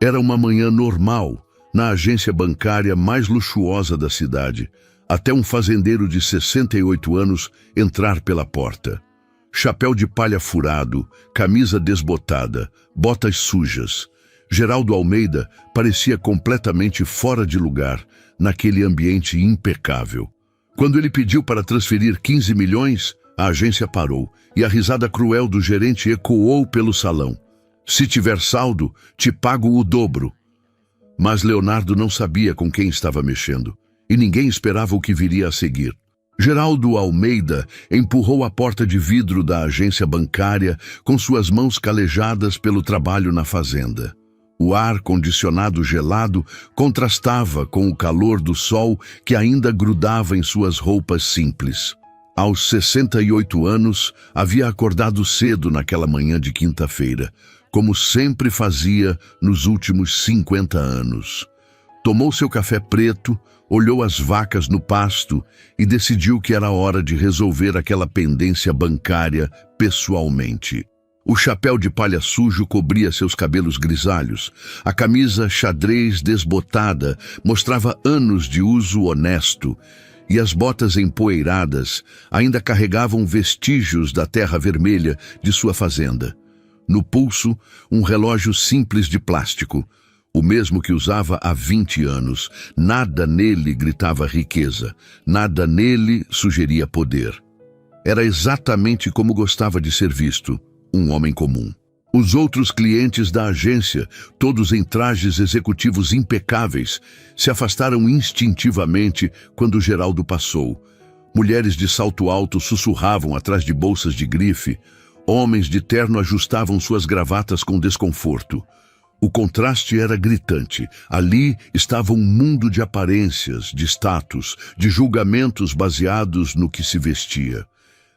Era uma manhã normal, na agência bancária mais luxuosa da cidade, até um fazendeiro de 68 anos entrar pela porta. Chapéu de palha furado, camisa desbotada, botas sujas. Geraldo Almeida parecia completamente fora de lugar naquele ambiente impecável. Quando ele pediu para transferir 15 milhões, a agência parou e a risada cruel do gerente ecoou pelo salão. Se tiver saldo, te pago o dobro. Mas Leonardo não sabia com quem estava mexendo, e ninguém esperava o que viria a seguir. Geraldo Almeida empurrou a porta de vidro da agência bancária com suas mãos calejadas pelo trabalho na fazenda. O ar-condicionado gelado contrastava com o calor do sol que ainda grudava em suas roupas simples. Aos 68 anos, havia acordado cedo naquela manhã de quinta-feira, como sempre fazia nos últimos 50 anos. Tomou seu café preto, olhou as vacas no pasto e decidiu que era hora de resolver aquela pendência bancária pessoalmente. O chapéu de palha sujo cobria seus cabelos grisalhos. A camisa xadrez desbotada mostrava anos de uso honesto, e as botas empoeiradas ainda carregavam vestígios da terra vermelha de sua fazenda. No pulso, um relógio simples de plástico, o mesmo que usava há 20 anos. Nada nele gritava riqueza, nada nele sugeria poder. Era exatamente como gostava de ser visto, um homem comum. Os outros clientes da agência, todos em trajes executivos impecáveis, se afastaram instintivamente quando Geraldo passou. Mulheres de salto alto sussurravam atrás de bolsas de grife. Homens de terno ajustavam suas gravatas com desconforto. O contraste era gritante. Ali estava um mundo de aparências, de status, de julgamentos baseados no que se vestia.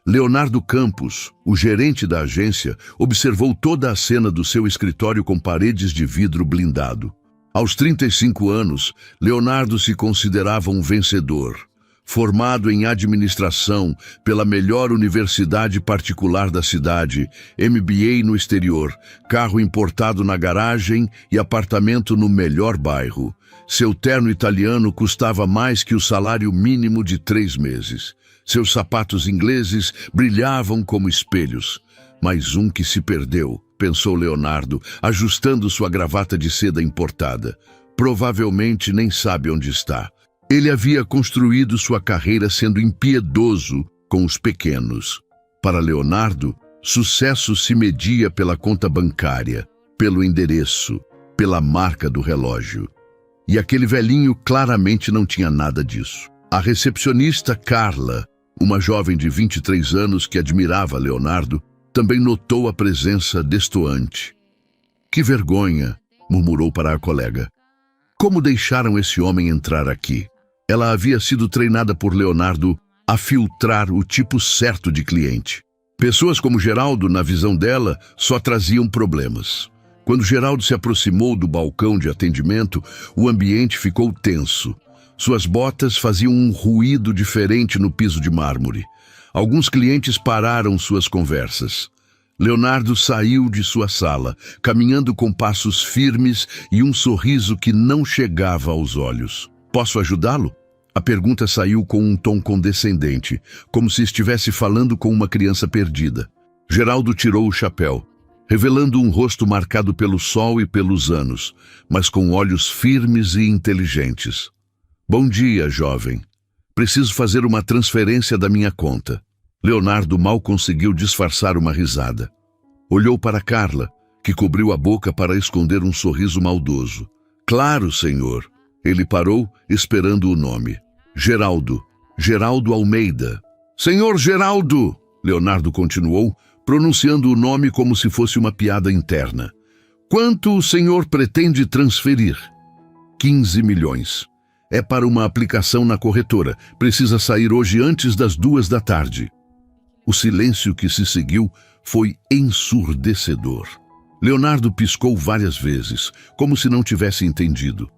Leonardo Campos, o gerente da agência, observou toda a cena do seu escritório com paredes de vidro blindado. Aos 35 anos, Leonardo se considerava um vencedor. Formado em administração pela melhor universidade particular da cidade, MBA no exterior, carro importado na garagem e apartamento no melhor bairro. Seu terno italiano custava mais que o salário mínimo de 3 meses. Seus sapatos ingleses brilhavam como espelhos. Mais um que se perdeu, pensou Leonardo, ajustando sua gravata de seda importada. Provavelmente nem sabe onde está. Ele havia construído sua carreira sendo impiedoso com os pequenos. Para Leonardo, sucesso se media pela conta bancária, pelo endereço, pela marca do relógio. E aquele velhinho claramente não tinha nada disso. A recepcionista Carla, uma jovem de 23 anos que admirava Leonardo, também notou a presença destoante. Que vergonha, murmurou para a colega. Como deixaram esse homem entrar aqui? Ela havia sido treinada por Leonardo a filtrar o tipo certo de cliente. Pessoas como Geraldo, na visão dela, só traziam problemas. Quando Geraldo se aproximou do balcão de atendimento, o ambiente ficou tenso. Suas botas faziam um ruído diferente no piso de mármore. Alguns clientes pararam suas conversas. Leonardo saiu de sua sala, caminhando com passos firmes e um sorriso que não chegava aos olhos. Posso ajudá-lo? A pergunta saiu com um tom condescendente, como se estivesse falando com uma criança perdida. Geraldo tirou o chapéu, revelando um rosto marcado pelo sol e pelos anos, mas com olhos firmes e inteligentes. Bom dia, jovem. Preciso fazer uma transferência da minha conta. Leonardo mal conseguiu disfarçar uma risada. Olhou para Carla, que cobriu a boca para esconder um sorriso maldoso. Claro, senhor. Ele parou, esperando o nome. Geraldo Almeida. Senhor Geraldo! Leonardo continuou, pronunciando o nome como se fosse uma piada interna. Quanto o senhor pretende transferir? 15 milhões. É para uma aplicação na corretora. Precisa sair hoje antes das 2 da tarde. O silêncio que se seguiu foi ensurdecedor. Leonardo piscou várias vezes, como se não tivesse entendido.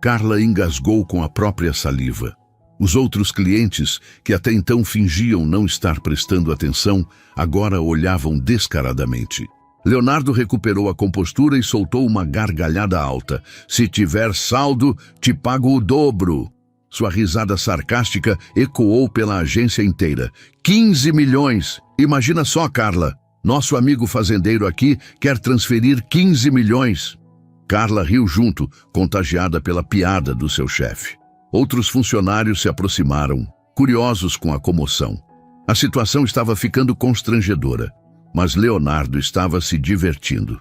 Carla engasgou com a própria saliva. Os outros clientes, que até então fingiam não estar prestando atenção, agora olhavam descaradamente. Leonardo recuperou a compostura e soltou uma gargalhada alta. Se tiver saldo, te pago o dobro. Sua risada sarcástica ecoou pela agência inteira. 15 milhões! Imagina só, Carla. Nosso amigo fazendeiro aqui quer transferir 15 milhões. Carla riu junto, contagiada pela piada do seu chefe. Outros funcionários se aproximaram, curiosos com a comoção. A situação estava ficando constrangedora, mas Leonardo estava se divertindo.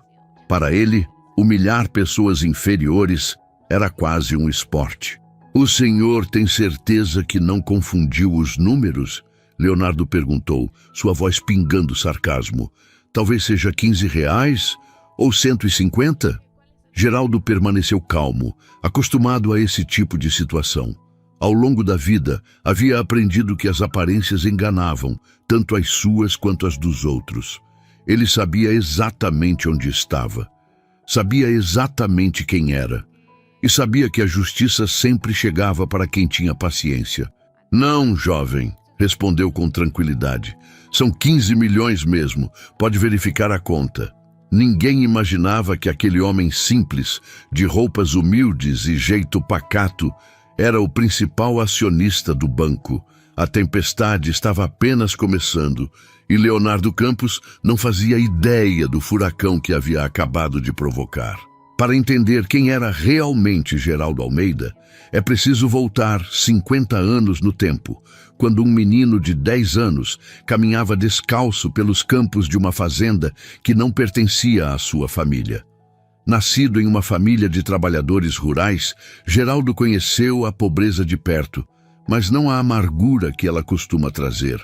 Para ele, humilhar pessoas inferiores era quase um esporte. O senhor tem certeza que não confundiu os números? Leonardo perguntou, sua voz pingando sarcasmo. Talvez seja 15 reais ou 150? Geraldo permaneceu calmo, acostumado a esse tipo de situação. Ao longo da vida, havia aprendido que as aparências enganavam, tanto as suas quanto as dos outros. Ele sabia exatamente onde estava. Sabia exatamente quem era. E sabia que a justiça sempre chegava para quem tinha paciência. Não, jovem, respondeu com tranquilidade. São 15 milhões mesmo, pode verificar a conta. Ninguém imaginava que aquele homem simples, de roupas humildes e jeito pacato, era o principal acionista do banco. A tempestade estava apenas começando e Leonardo Campos não fazia ideia do furacão que havia acabado de provocar. Para entender quem era realmente Geraldo Almeida, é preciso voltar 50 anos no tempo, quando um menino de 10 anos caminhava descalço pelos campos de uma fazenda que não pertencia à sua família. Nascido em uma família de trabalhadores rurais, Geraldo conheceu a pobreza de perto, mas não a amargura que ela costuma trazer.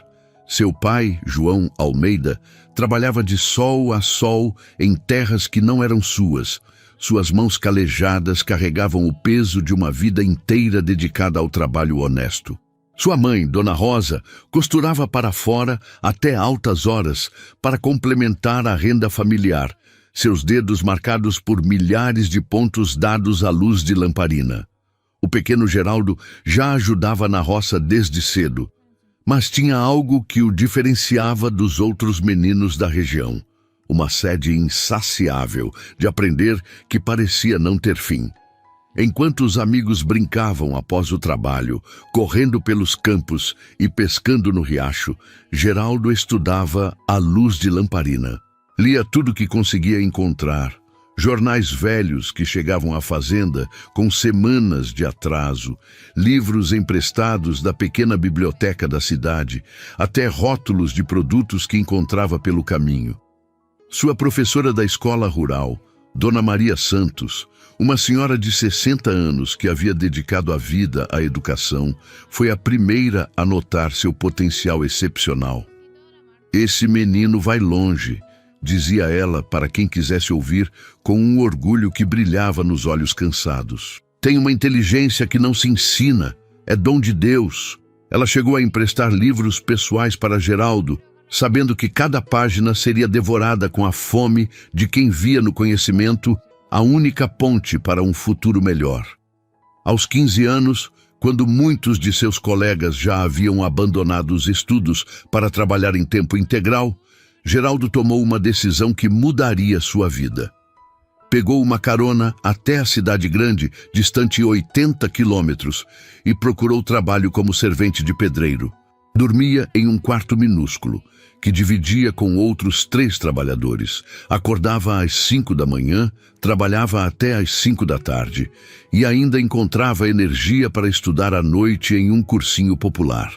Seu pai, João Almeida, trabalhava de sol a sol em terras que não eram suas. Suas mãos calejadas carregavam o peso de uma vida inteira dedicada ao trabalho honesto. Sua mãe, Dona Rosa, costurava para fora até altas horas para complementar a renda familiar, seus dedos marcados por milhares de pontos dados à luz de lamparina. O pequeno Geraldo já ajudava na roça desde cedo, mas tinha algo que o diferenciava dos outros meninos da região. Uma sede insaciável de aprender que parecia não ter fim. Enquanto os amigos brincavam após o trabalho, correndo pelos campos e pescando no riacho, Geraldo estudava à luz de lamparina. Lia tudo que conseguia encontrar, jornais velhos que chegavam à fazenda com semanas de atraso, livros emprestados da pequena biblioteca da cidade, até rótulos de produtos que encontrava pelo caminho. Sua professora da escola rural, Dona Maria Santos, uma senhora de 60 anos que havia dedicado a vida à educação, foi a primeira a notar seu potencial excepcional. Esse menino vai longe, dizia ela para quem quisesse ouvir, com um orgulho que brilhava nos olhos cansados. Tem uma inteligência que não se ensina, é dom de Deus. Ela chegou a emprestar livros pessoais para Geraldo, sabendo que cada página seria devorada com a fome de quem via no conhecimento a única ponte para um futuro melhor. Aos 15 anos, quando muitos de seus colegas já haviam abandonado os estudos para trabalhar em tempo integral, Geraldo tomou uma decisão que mudaria sua vida. Pegou uma carona até a cidade grande, distante 80 quilômetros, e procurou trabalho como servente de pedreiro. Dormia em um quarto minúsculo, que dividia com outros 3 trabalhadores. Acordava às 5 da manhã, trabalhava até às 5 da tarde, e ainda encontrava energia para estudar à noite em um cursinho popular.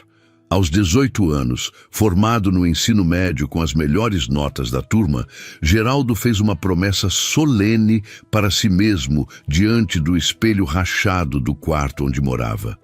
Aos 18 anos, formado no ensino médio com as melhores notas da turma, Geraldo fez uma promessa solene para si mesmo diante do espelho rachado do quarto onde morava.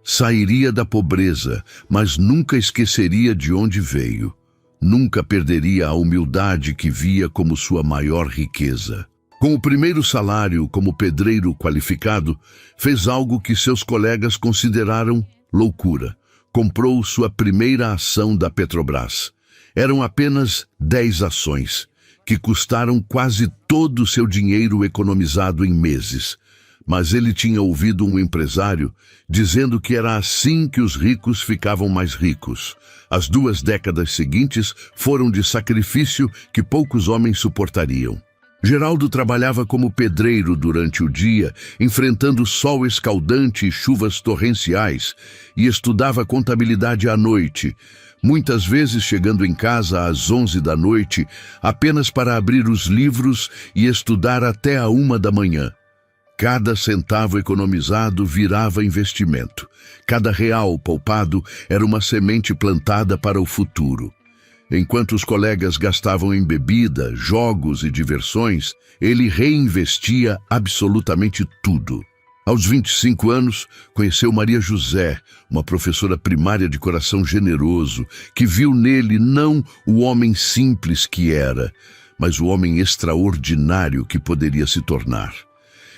Sairia da pobreza, mas nunca esqueceria de onde veio. Nunca perderia a humildade que via como sua maior riqueza. Com o primeiro salário como pedreiro qualificado, fez algo que seus colegas consideraram loucura. Comprou sua primeira ação da Petrobras. Eram apenas 10 ações, que custaram quase todo o seu dinheiro economizado em meses. mas ele tinha ouvido um empresário dizendo que era assim que os ricos ficavam mais ricos. As 2 décadas seguintes foram de sacrifício que poucos homens suportariam. Geraldo trabalhava como pedreiro durante o dia, enfrentando sol escaldante e chuvas torrenciais, e estudava contabilidade à noite, muitas vezes chegando em casa às 11 da noite, apenas para abrir os livros e estudar até a 1 da manhã. Cada centavo economizado virava investimento. Cada real poupado era uma semente plantada para o futuro. Enquanto os colegas gastavam em bebida, jogos e diversões, ele reinvestia absolutamente tudo. Aos 25 anos, conheceu Maria José, uma professora primária de coração generoso, que viu nele não o homem simples que era, mas o homem extraordinário que poderia se tornar.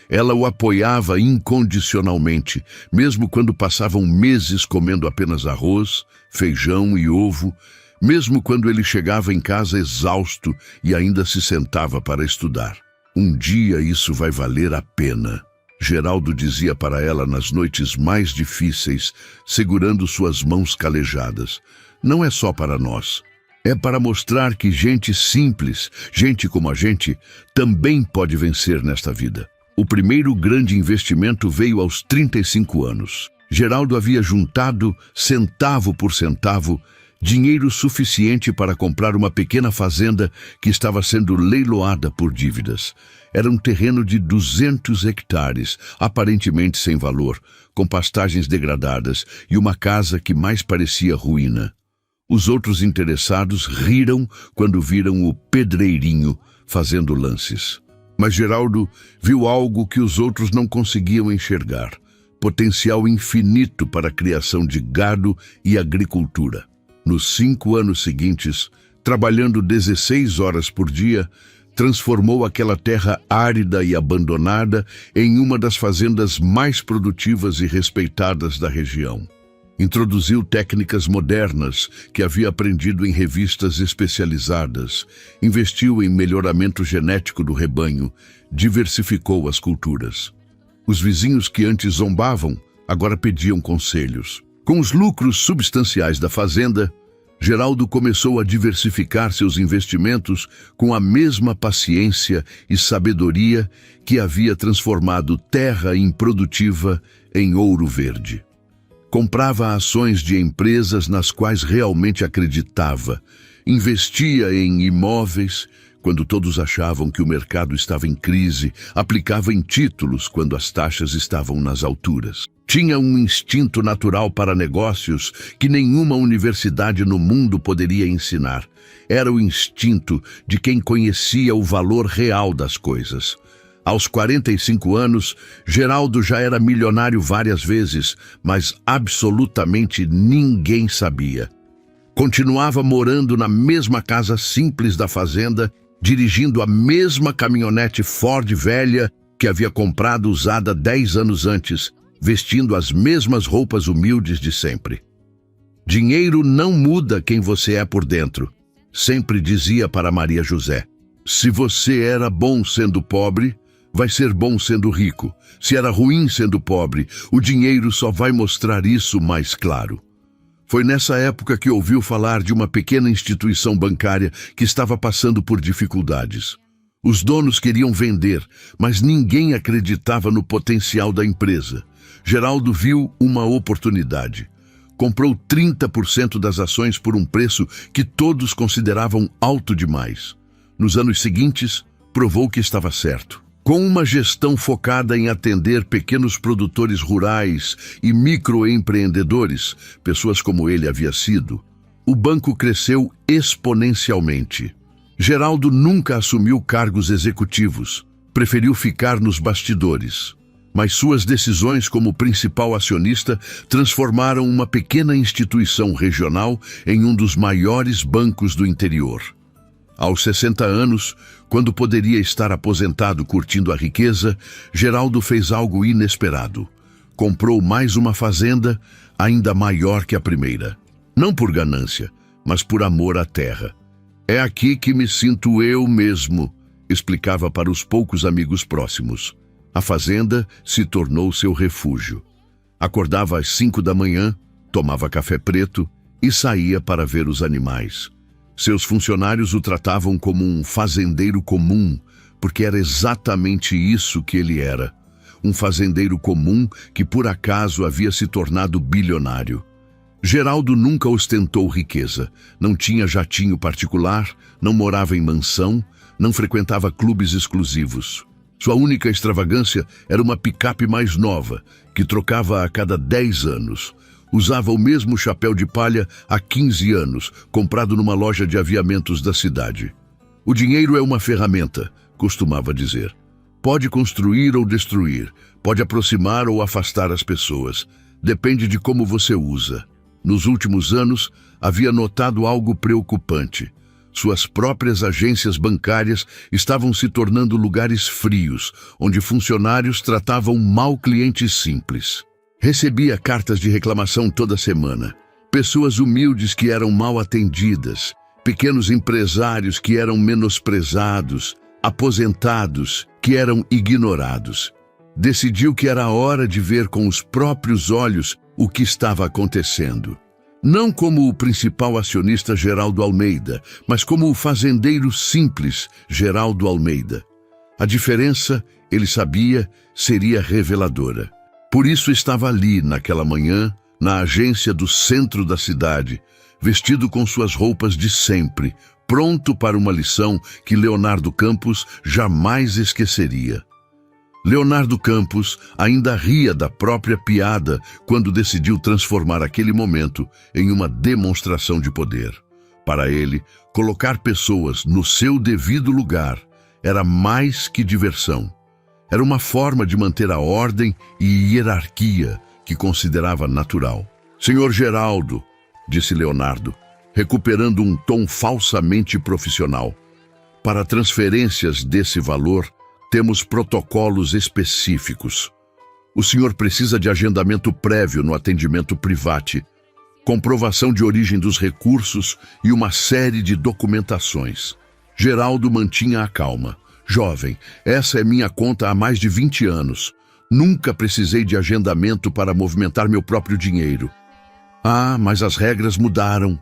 Ela o apoiava incondicionalmente, mesmo quando passavam meses comendo apenas arroz, feijão e ovo, mesmo quando ele chegava em casa exausto e ainda se sentava para estudar. Um dia isso vai valer a pena, Geraldo dizia para ela nas noites mais difíceis, segurando suas mãos calejadas. Não é só para nós. É para mostrar que gente simples, gente como a gente, também pode vencer nesta vida. O primeiro grande investimento veio aos 35 anos. Geraldo havia juntado, centavo por centavo, dinheiro suficiente para comprar uma pequena fazenda que estava sendo leiloada por dívidas. Era um terreno de 200 hectares, aparentemente sem valor, com pastagens degradadas e uma casa que mais parecia ruína. Os outros interessados riram quando viram o pedreirinho fazendo lances. Mas Geraldo viu algo que os outros não conseguiam enxergar: potencial infinito para a criação de gado e agricultura. Nos 5 anos seguintes, trabalhando 16 horas por dia, transformou aquela terra árida e abandonada em uma das fazendas mais produtivas e respeitadas da região. Introduziu técnicas modernas que havia aprendido em revistas especializadas, investiu em melhoramento genético do rebanho, diversificou as culturas. Os vizinhos que antes zombavam, agora pediam conselhos. Com os lucros substanciais da fazenda, Geraldo começou a diversificar seus investimentos com a mesma paciência e sabedoria que havia transformado terra improdutiva em ouro verde. Comprava ações de empresas nas quais realmente acreditava, investia em imóveis quando todos achavam que o mercado estava em crise, aplicava em títulos quando as taxas estavam nas alturas. Tinha um instinto natural para negócios que nenhuma universidade no mundo poderia ensinar. Era o instinto de quem conhecia o valor real das coisas. Aos 45 anos, Geraldo já era milionário várias vezes, mas absolutamente ninguém sabia. Continuava morando na mesma casa simples da fazenda, dirigindo a mesma caminhonete Ford velha que havia comprado usada 10 anos antes, vestindo as mesmas roupas humildes de sempre. Dinheiro não muda quem você é por dentro, sempre dizia para Maria José. Se você era bom sendo pobre, vai ser bom sendo rico. Se era ruim sendo pobre, o dinheiro só vai mostrar isso mais claro. Foi nessa época que ouviu falar de uma pequena instituição bancária que estava passando por dificuldades. Os donos queriam vender, mas ninguém acreditava no potencial da empresa. Geraldo viu uma oportunidade. Comprou 30% das ações por um preço que todos consideravam alto demais. Nos anos seguintes, provou que estava certo. Com uma gestão focada em atender pequenos produtores rurais e microempreendedores, pessoas como ele havia sido, o banco cresceu exponencialmente. Geraldo nunca assumiu cargos executivos, preferiu ficar nos bastidores. Mas suas decisões como principal acionista transformaram uma pequena instituição regional em um dos maiores bancos do interior. Aos 60 anos, quando poderia estar aposentado curtindo a riqueza, Geraldo fez algo inesperado. Comprou mais uma fazenda, ainda maior que a primeira. Não por ganância, mas por amor à terra. É aqui que me sinto eu mesmo, explicava para os poucos amigos próximos. A fazenda se tornou seu refúgio. Acordava às 5 da manhã, tomava café preto e saía para ver os animais. Seus funcionários o tratavam como um fazendeiro comum, porque era exatamente isso que ele era. Um fazendeiro comum que por acaso havia se tornado bilionário. Geraldo nunca ostentou riqueza, não tinha jatinho particular, não morava em mansão, não frequentava clubes exclusivos. Sua única extravagância era uma picape mais nova, que trocava a cada 10 anos. Usava o mesmo chapéu de palha há 15 anos, comprado numa loja de aviamentos da cidade. O dinheiro é uma ferramenta, costumava dizer. Pode construir ou destruir, pode aproximar ou afastar as pessoas. Depende de como você usa. Nos últimos anos, havia notado algo preocupante. Suas próprias agências bancárias estavam se tornando lugares frios, onde funcionários tratavam mal clientes simples. Recebia cartas de reclamação toda semana. Pessoas humildes que eram mal atendidas, pequenos empresários que eram menosprezados, aposentados que eram ignorados. Decidiu que era hora de ver com os próprios olhos o que estava acontecendo. Não como o principal acionista Geraldo Almeida, mas como o fazendeiro simples Geraldo Almeida. A diferença, ele sabia, seria reveladora. Por isso estava ali, naquela manhã, na agência do centro da cidade, vestido com suas roupas de sempre, pronto para uma lição que Leonardo Campos jamais esqueceria. Leonardo Campos ainda ria da própria piada quando decidiu transformar aquele momento em uma demonstração de poder. Para ele, colocar pessoas no seu devido lugar era mais que diversão. Era uma forma de manter a ordem e hierarquia que considerava natural. "Senhor Geraldo", disse Leonardo, recuperando um tom falsamente profissional, "para transferências desse valor, temos protocolos específicos. O senhor precisa de agendamento prévio no atendimento private, comprovação de origem dos recursos e uma série de documentações." Geraldo mantinha a calma. "Jovem, essa é minha conta há mais de 20 anos. Nunca precisei de agendamento para movimentar meu próprio dinheiro." "Ah, mas as regras mudaram."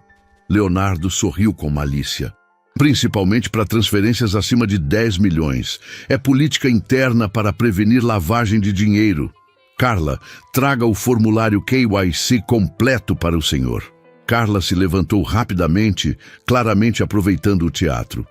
Leonardo sorriu com malícia. "Principalmente para transferências acima de 10 milhões. É política interna para prevenir lavagem de dinheiro. Carla, traga o formulário KYC completo para o senhor." Carla se levantou rapidamente, claramente aproveitando o teatro.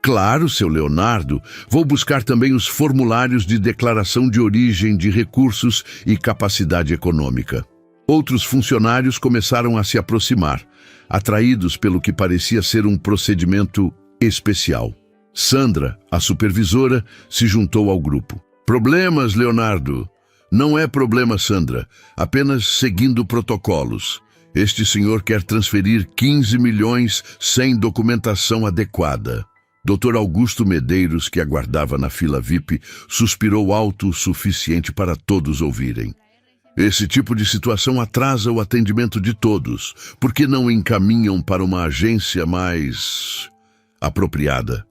"Claro, seu Leonardo, vou buscar também os formulários de declaração de origem de recursos e capacidade econômica." Outros funcionários começaram a se aproximar, atraídos pelo que parecia ser um procedimento especial. Sandra, a supervisora, se juntou ao grupo. "Problemas, Leonardo?" "Não é problema, Sandra, apenas seguindo protocolos. Este senhor quer transferir 15 milhões sem documentação adequada." Dr. Augusto Medeiros, que aguardava na fila VIP, suspirou alto o suficiente para todos ouvirem. "Esse tipo de situação atrasa o atendimento de todos. Por que não encaminham para uma agência mais apropriada?"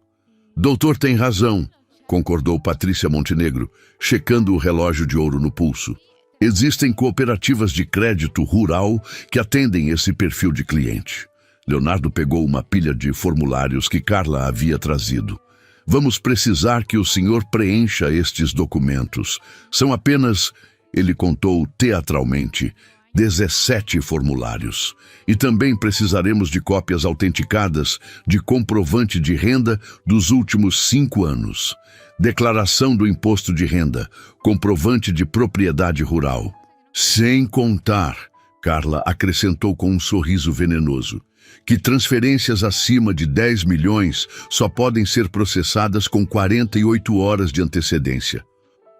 "Doutor tem razão", concordou Patrícia Montenegro, checando o relógio de ouro no pulso. "Existem cooperativas de crédito rural que atendem esse perfil de cliente." Leonardo pegou uma pilha de formulários que Carla havia trazido. "Vamos precisar que o senhor preencha estes documentos. São apenas..." Ele contou teatralmente, 17 formulários. "E também precisaremos de cópias autenticadas de comprovante de renda dos últimos 5 anos. Declaração do imposto de renda, comprovante de propriedade rural. Sem contar", Carla acrescentou com um sorriso venenoso, "que transferências acima de 10 milhões só podem ser processadas com 48 horas de antecedência,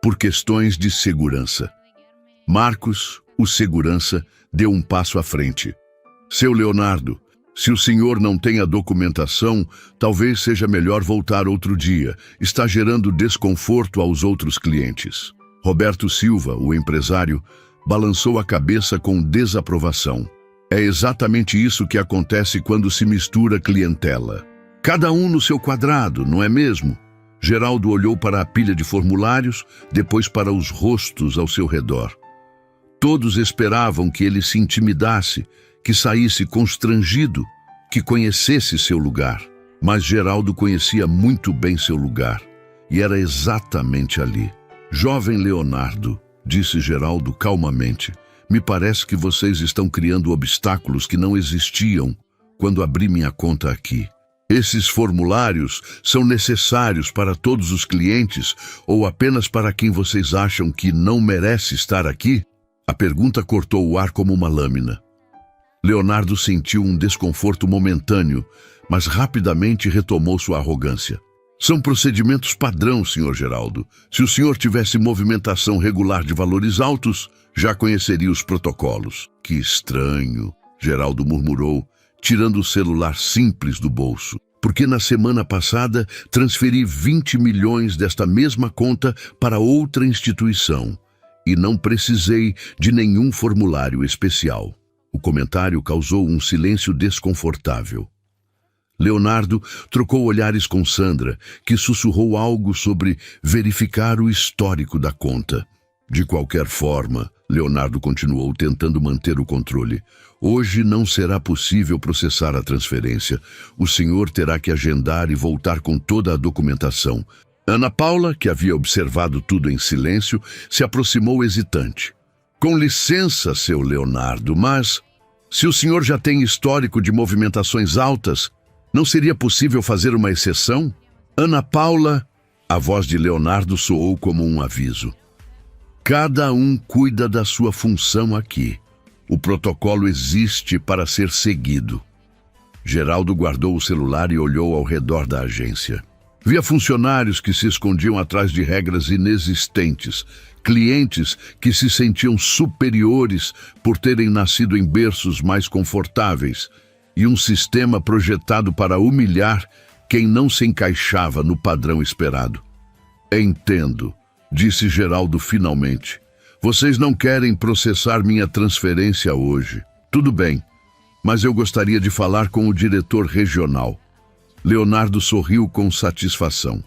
por questões de segurança." Marcos, o segurança, deu um passo à frente. "Seu Leonardo, se o senhor não tem a documentação, talvez seja melhor voltar outro dia. Está gerando desconforto aos outros clientes." Roberto Silva, o empresário, balançou a cabeça com desaprovação. "É exatamente isso que acontece quando se mistura clientela. Cada um no seu quadrado, não é mesmo?" Geraldo olhou para a pilha de formulários, depois para os rostos ao seu redor. Todos esperavam que ele se intimidasse, que saísse constrangido, que conhecesse seu lugar. Mas Geraldo conhecia muito bem seu lugar, e era exatamente ali. Jovem Leonardo, disse Geraldo calmamente, me parece que vocês estão criando obstáculos que não existiam quando abri minha conta aqui. Esses formulários são necessários para todos os clientes ou apenas para quem vocês acham que não merece estar aqui? A pergunta cortou o ar como uma lâmina. Leonardo sentiu um desconforto momentâneo, mas rapidamente retomou sua arrogância. São procedimentos padrão, Sr. Geraldo. Se o senhor tivesse movimentação regular de valores altos, já conheceria os protocolos. Que estranho, Geraldo murmurou, tirando o celular simples do bolso. Porque na semana passada transferi 20 milhões desta mesma conta para outra instituição e não precisei de nenhum formulário especial. O comentário causou um silêncio desconfortável. Leonardo trocou olhares com Sandra, que sussurrou algo sobre verificar o histórico da conta. De qualquer forma, Leonardo continuou tentando manter o controle. Hoje não será possível processar a transferência. O senhor terá que agendar e voltar com toda a documentação. Ana Paula, que havia observado tudo em silêncio, se aproximou hesitante. Com licença, seu Leonardo, mas se o senhor já tem histórico de movimentações altas, não seria possível fazer uma exceção? Ana Paula, a voz de Leonardo soou como um aviso. Cada um cuida da sua função aqui. O protocolo existe para ser seguido. Geraldo guardou o celular e olhou ao redor da agência. Via funcionários que se escondiam atrás de regras inexistentes, clientes que se sentiam superiores por terem nascido em berços mais confortáveis, e um sistema projetado para humilhar quem não se encaixava no padrão esperado. Entendo, disse Geraldo finalmente. Vocês não querem processar minha transferência hoje. Tudo bem, mas eu gostaria de falar com o diretor regional. Leonardo sorriu com satisfação.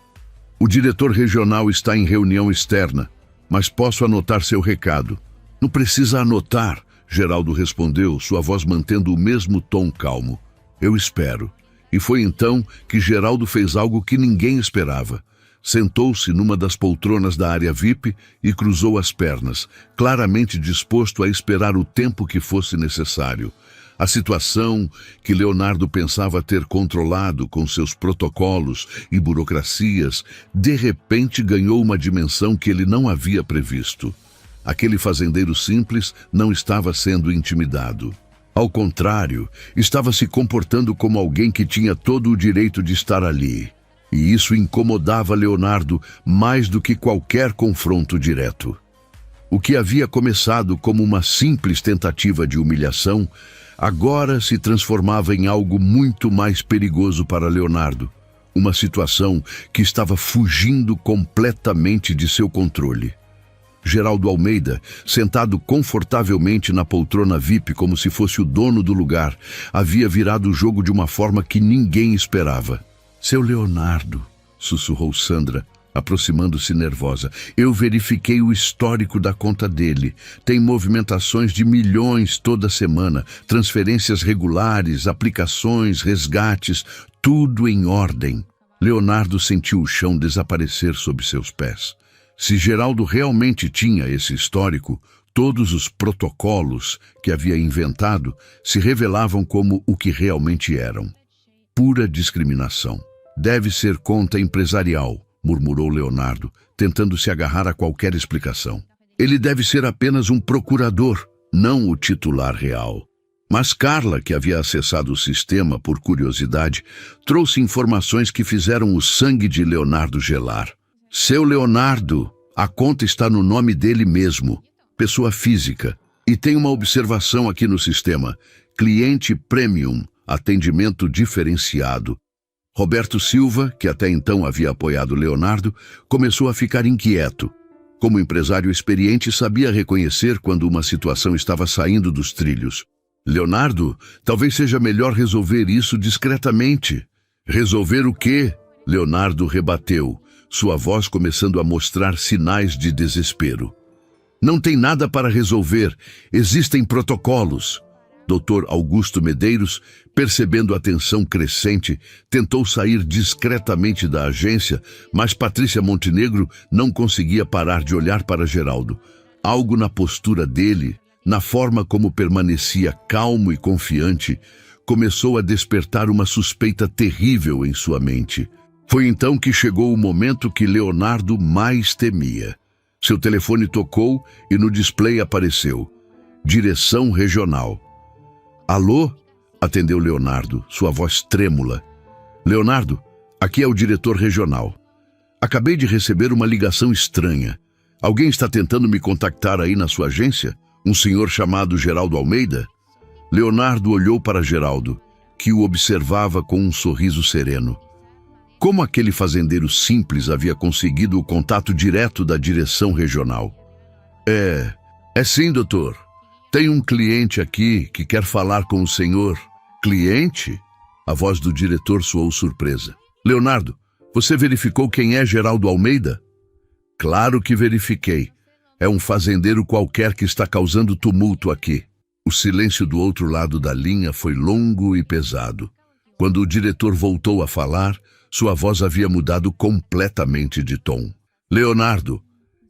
O diretor regional está em reunião externa, mas posso anotar seu recado. Não precisa anotar, Geraldo respondeu, sua voz mantendo o mesmo tom calmo. Eu espero. E foi então que Geraldo fez algo que ninguém esperava. Sentou-se numa das poltronas da área VIP e cruzou as pernas, claramente disposto a esperar o tempo que fosse necessário. A situação que Leonardo pensava ter controlado com seus protocolos e burocracias, de repente ganhou uma dimensão que ele não havia previsto. Aquele fazendeiro simples não estava sendo intimidado. Ao contrário, estava se comportando como alguém que tinha todo o direito de estar ali. E isso incomodava Leonardo mais do que qualquer confronto direto. O que havia começado como uma simples tentativa de humilhação, agora se transformava em algo muito mais perigoso para Leonardo. Uma situação que estava fugindo completamente de seu controle. Geraldo Almeida, sentado confortavelmente na poltrona VIP como se fosse o dono do lugar, havia virado o jogo de uma forma que ninguém esperava. Seu Leonardo, sussurrou Sandra, aproximando-se nervosa. Eu verifiquei o histórico da conta dele. Tem movimentações de milhões toda semana, transferências regulares, aplicações, resgates, tudo em ordem. Leonardo sentiu o chão desaparecer sob seus pés. Se Geraldo realmente tinha esse histórico, todos os protocolos que havia inventado se revelavam como o que realmente eram. Pura discriminação. Deve ser conta empresarial, murmurou Leonardo, tentando se agarrar a qualquer explicação. Ele deve ser apenas um procurador, não o titular real. Mas Carla, que havia acessado o sistema por curiosidade, trouxe informações que fizeram o sangue de Leonardo gelar. Seu Leonardo, a conta está no nome dele mesmo, pessoa física. E tem uma observação aqui no sistema. Cliente Premium, atendimento diferenciado. Roberto Silva, que até então havia apoiado Leonardo, começou a ficar inquieto. Como empresário experiente, sabia reconhecer quando uma situação estava saindo dos trilhos. Leonardo, talvez seja melhor resolver isso discretamente. Resolver o quê? Leonardo rebateu, sua voz começando a mostrar sinais de desespero. Não tem nada para resolver, existem protocolos. Dr. Augusto Medeiros, percebendo a tensão crescente, tentou sair discretamente da agência, mas Patrícia Montenegro não conseguia parar de olhar para Geraldo. Algo na postura dele, na forma como permanecia calmo e confiante, começou a despertar uma suspeita terrível em sua mente. Foi então que chegou o momento que Leonardo mais temia. Seu telefone tocou e no display apareceu: Direção Regional. Alô? Atendeu Leonardo, sua voz trêmula. Leonardo, aqui é o diretor regional. Acabei de receber uma ligação estranha. Alguém está tentando me contactar aí na sua agência? Um senhor chamado Geraldo Almeida? Leonardo olhou para Geraldo, que o observava com um sorriso sereno. Como aquele fazendeiro simples havia conseguido o contato direto da direção regional? É sim, doutor. Tem um cliente aqui que quer falar com o senhor. Cliente? A voz do diretor soou surpresa. Leonardo, você verificou quem é Geraldo Almeida? Claro que verifiquei. É um fazendeiro qualquer que está causando tumulto aqui. O silêncio do outro lado da linha foi longo e pesado. Quando o diretor voltou a falar, sua voz havia mudado completamente de tom. Leonardo,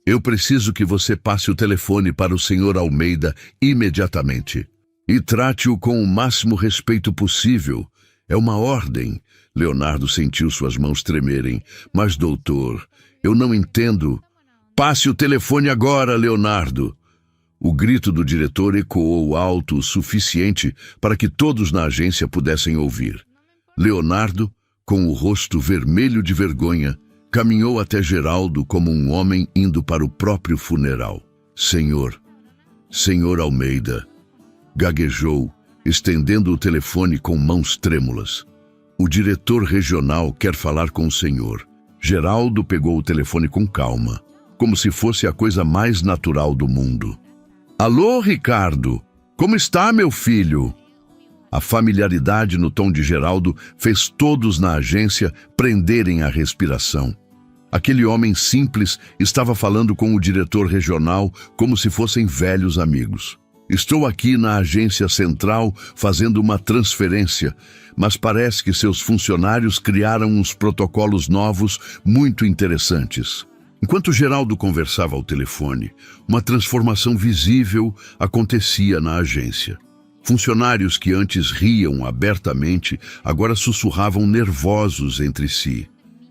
eu preciso que você passe o telefone para o senhor Almeida imediatamente. E trate-o com o máximo respeito possível. É uma ordem. Leonardo sentiu suas mãos tremerem. Mas, doutor, eu não entendo. Passe o telefone agora, Leonardo. O grito do diretor ecoou alto o suficiente para que todos na agência pudessem ouvir. Leonardo, com o rosto vermelho de vergonha, caminhou até Geraldo como um homem indo para o próprio funeral. Senhor Almeida, gaguejou, estendendo o telefone com mãos trêmulas. O diretor regional quer falar com o senhor. Geraldo pegou o telefone com calma, como se fosse a coisa mais natural do mundo. Alô, Ricardo, como está, meu filho? A familiaridade no tom de Geraldo fez todos na agência prenderem a respiração. Aquele homem simples estava falando com o diretor regional como se fossem velhos amigos. Estou aqui na agência central fazendo uma transferência, mas parece que seus funcionários criaram uns protocolos novos muito interessantes. Enquanto Geraldo conversava ao telefone, uma transformação visível acontecia na agência. Funcionários que antes riam abertamente, agora sussurravam nervosos entre si.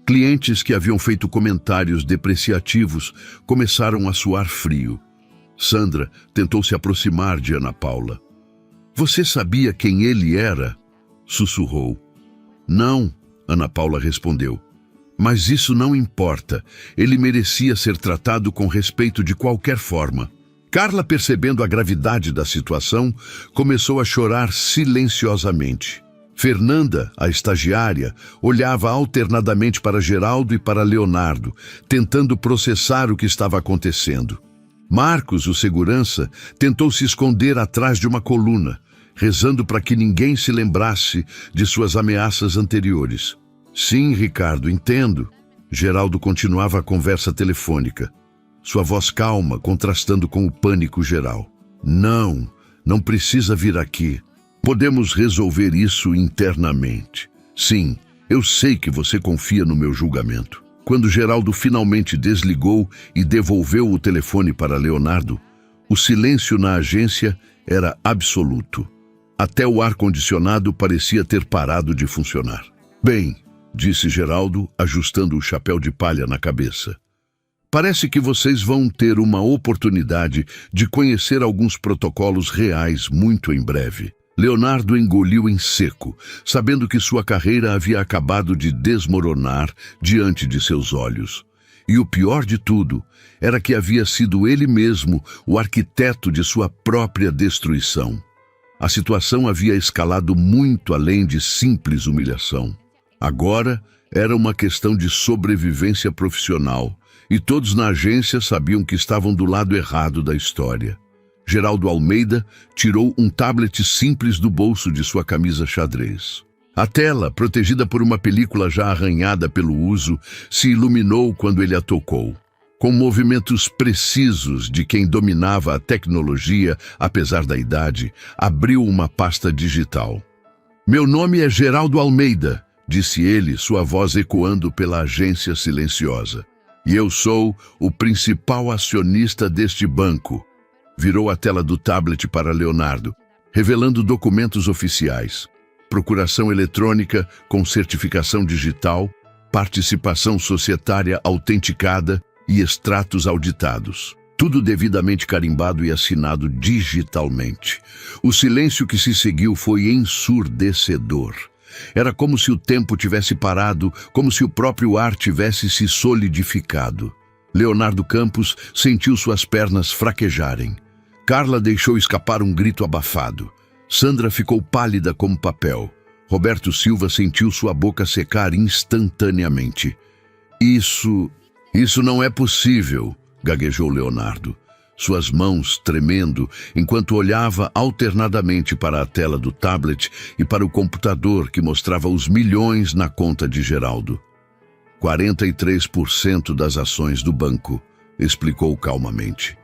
Clientes que haviam feito comentários depreciativos começaram a suar frio. Sandra tentou se aproximar de Ana Paula. Você sabia quem ele era? Sussurrou. Não, Ana Paula respondeu. Mas isso não importa. Ele merecia ser tratado com respeito de qualquer forma. Carla, percebendo a gravidade da situação, começou a chorar silenciosamente. Fernanda, a estagiária, olhava alternadamente para Geraldo e para Leonardo, tentando processar o que estava acontecendo. Marcos, o segurança, tentou se esconder atrás de uma coluna, rezando para que ninguém se lembrasse de suas ameaças anteriores. Sim, Ricardo, entendo. Geraldo continuava a conversa telefônica. Sua voz calma, contrastando com o pânico geral. Não precisa vir aqui. Podemos resolver isso internamente. Sim, eu sei que você confia no meu julgamento. Quando Geraldo finalmente desligou e devolveu o telefone para Leonardo, o silêncio na agência era absoluto. Até o ar-condicionado parecia ter parado de funcionar. Bem, disse Geraldo, ajustando o chapéu de palha na cabeça. Parece que vocês vão ter uma oportunidade de conhecer alguns protocolos reais muito em breve. Leonardo engoliu em seco, sabendo que sua carreira havia acabado de desmoronar diante de seus olhos. E o pior de tudo era que havia sido ele mesmo o arquiteto de sua própria destruição. A situação havia escalado muito além de simples humilhação. Agora era uma questão de sobrevivência profissional, e todos na agência sabiam que estavam do lado errado da história. Geraldo Almeida tirou um tablet simples do bolso de sua camisa xadrez. A tela, protegida por uma película já arranhada pelo uso, se iluminou quando ele a tocou. Com movimentos precisos de quem dominava a tecnologia, apesar da idade, abriu uma pasta digital. "Meu nome é Geraldo Almeida", disse ele, sua voz ecoando pela agência silenciosa. "E eu sou o principal acionista deste banco." Virou a tela do tablet para Leonardo, revelando documentos oficiais. Procuração eletrônica com certificação digital, participação societária autenticada e extratos auditados. Tudo devidamente carimbado e assinado digitalmente. O silêncio que se seguiu foi ensurdecedor. Era como se o tempo tivesse parado, como se o próprio ar tivesse se solidificado. Leonardo Campos sentiu suas pernas fraquejarem. Carla deixou escapar um grito abafado. Sandra ficou pálida como papel. Roberto Silva sentiu sua boca secar instantaneamente. Isso não é possível", gaguejou Leonardo, suas mãos tremendo enquanto olhava alternadamente para a tela do tablet e para o computador que mostrava os milhões na conta de Geraldo. 43% das ações do banco, explicou calmamente,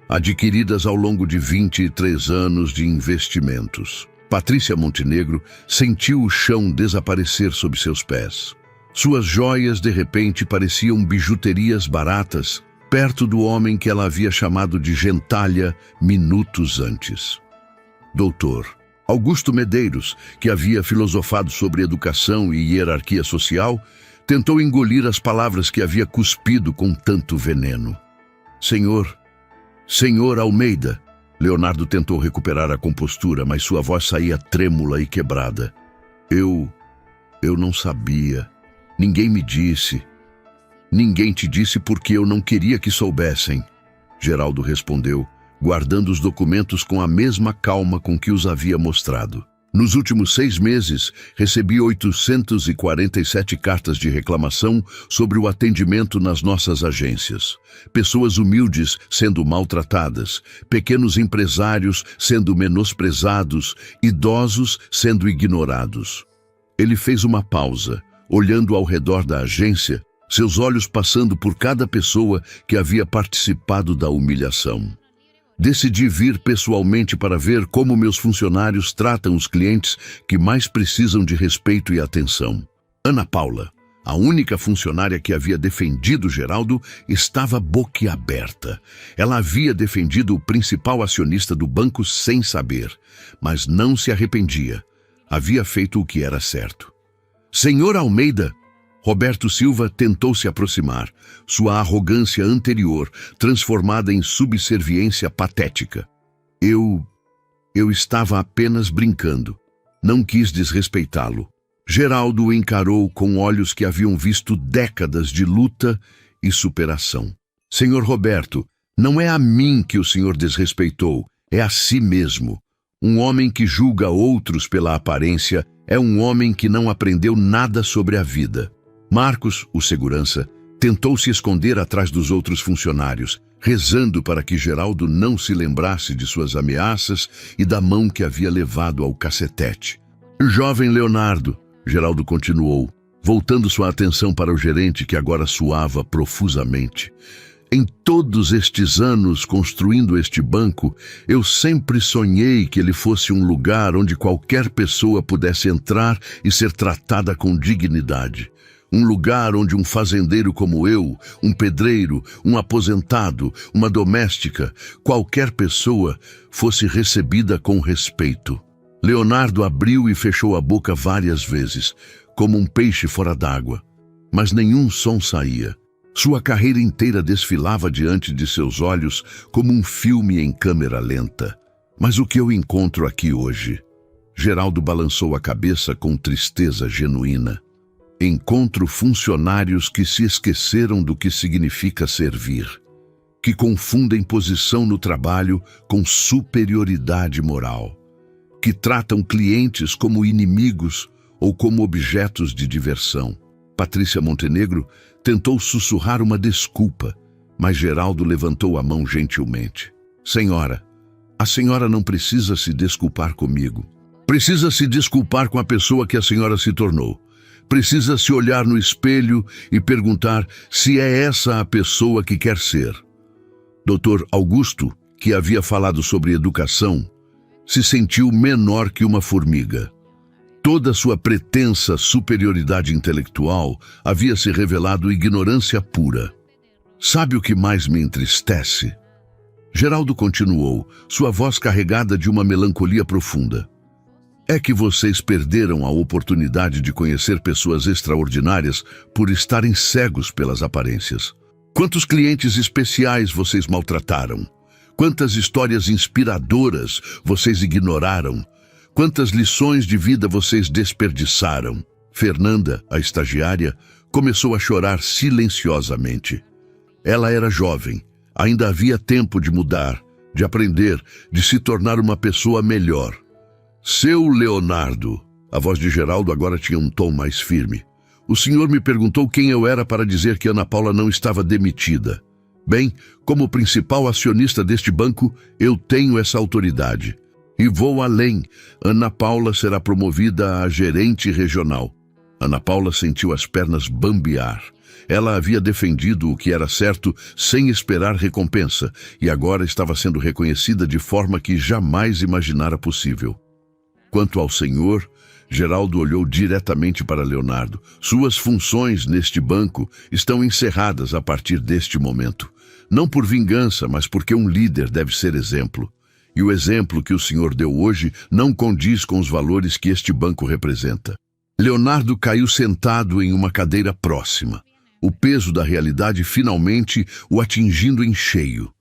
adquiridas ao longo de 23 anos de investimentos. Patrícia Montenegro sentiu o chão desaparecer sob seus pés. Suas joias, de repente, pareciam bijuterias baratas, perto do homem que ela havia chamado de gentalha minutos antes. Doutor Augusto Medeiros, que havia filosofado sobre educação e hierarquia social, tentou engolir as palavras que havia cuspido com tanto veneno. Senhor Almeida." Leonardo tentou recuperar a compostura, mas sua voz saía trêmula e quebrada. Eu não sabia. Ninguém me disse. Ninguém te disse porque eu não queria que soubessem. Geraldo respondeu, guardando os documentos com a mesma calma com que os havia mostrado. Nos últimos 6 meses, recebi 847 cartas de reclamação sobre o atendimento nas nossas agências. Pessoas humildes sendo maltratadas, pequenos empresários sendo menosprezados, idosos sendo ignorados. Ele fez uma pausa, olhando ao redor da agência, seus olhos passando por cada pessoa que havia participado da humilhação. Decidi vir pessoalmente para ver como meus funcionários tratam os clientes que mais precisam de respeito e atenção. Ana Paula, a única funcionária que havia defendido Geraldo, estava boquiaberta. Ela havia defendido o principal acionista do banco sem saber, mas não se arrependia. Havia feito o que era certo. "Senhor Almeida", Roberto Silva tentou se aproximar, sua arrogância anterior transformada em subserviência patética. Eu estava apenas brincando. Não quis desrespeitá-lo. Geraldo o encarou com olhos que haviam visto décadas de luta e superação. "Senhor Roberto, não é a mim que o senhor desrespeitou, é a si mesmo. Um homem que julga outros pela aparência é um homem que não aprendeu nada sobre a vida." Marcos, o segurança, tentou se esconder atrás dos outros funcionários, rezando para que Geraldo não se lembrasse de suas ameaças e da mão que havia levado ao cacetete. "Jovem Leonardo", Geraldo continuou, voltando sua atenção para o gerente que agora suava profusamente. "Em todos estes anos construindo este banco, eu sempre sonhei que ele fosse um lugar onde qualquer pessoa pudesse entrar e ser tratada com dignidade. Um lugar onde um fazendeiro como eu, um pedreiro, um aposentado, uma doméstica, qualquer pessoa fosse recebida com respeito." Leonardo abriu e fechou a boca várias vezes, como um peixe fora d'água, mas nenhum som saía. Sua carreira inteira desfilava diante de seus olhos como um filme em câmera lenta. "Mas o que eu encontro aqui hoje?" Geraldo balançou a cabeça com tristeza genuína. "Encontro funcionários que se esqueceram do que significa servir, que confundem posição no trabalho com superioridade moral, que tratam clientes como inimigos ou como objetos de diversão." Patrícia Montenegro tentou sussurrar uma desculpa, mas Geraldo levantou a mão gentilmente. "Senhora, a senhora não precisa se desculpar comigo. Precisa se desculpar com a pessoa que a senhora se tornou. Precisa se olhar no espelho e perguntar se é essa a pessoa que quer ser. Dr. Augusto, que havia falado sobre educação, se sentiu menor que uma formiga. Toda sua pretensa superioridade intelectual havia se revelado ignorância pura. Sabe o que mais me entristece? Geraldo continuou, sua voz carregada de uma melancolia profunda. É que vocês perderam a oportunidade de conhecer pessoas extraordinárias por estarem cegos pelas aparências. Quantos clientes especiais vocês maltrataram? Quantas histórias inspiradoras vocês ignoraram? Quantas lições de vida vocês desperdiçaram? Fernanda, a estagiária, começou a chorar silenciosamente. Ela era jovem, ainda havia tempo de mudar, de aprender, de se tornar uma pessoa melhor. Seu Leonardo, a voz de Geraldo agora tinha um tom mais firme. O senhor me perguntou quem eu era para dizer que Ana Paula não estava demitida. Bem, como principal acionista deste banco, eu tenho essa autoridade. E vou além. Ana Paula será promovida a gerente regional. Ana Paula sentiu as pernas bambear. Ela havia defendido o que era certo sem esperar recompensa e agora estava sendo reconhecida de forma que jamais imaginara possível. Quanto ao senhor, Geraldo olhou diretamente para Leonardo. Suas funções neste banco estão encerradas a partir deste momento. Não por vingança, mas porque um líder deve ser exemplo. E o exemplo que o senhor deu hoje não condiz com os valores que este banco representa. Leonardo caiu sentado em uma cadeira próxima, o peso da realidade finalmente o atingindo em cheio.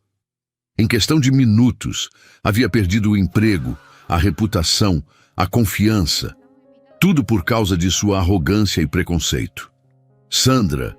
Em questão de minutos, havia perdido o emprego, a reputação, a confiança, tudo por causa de sua arrogância e preconceito. Sandra,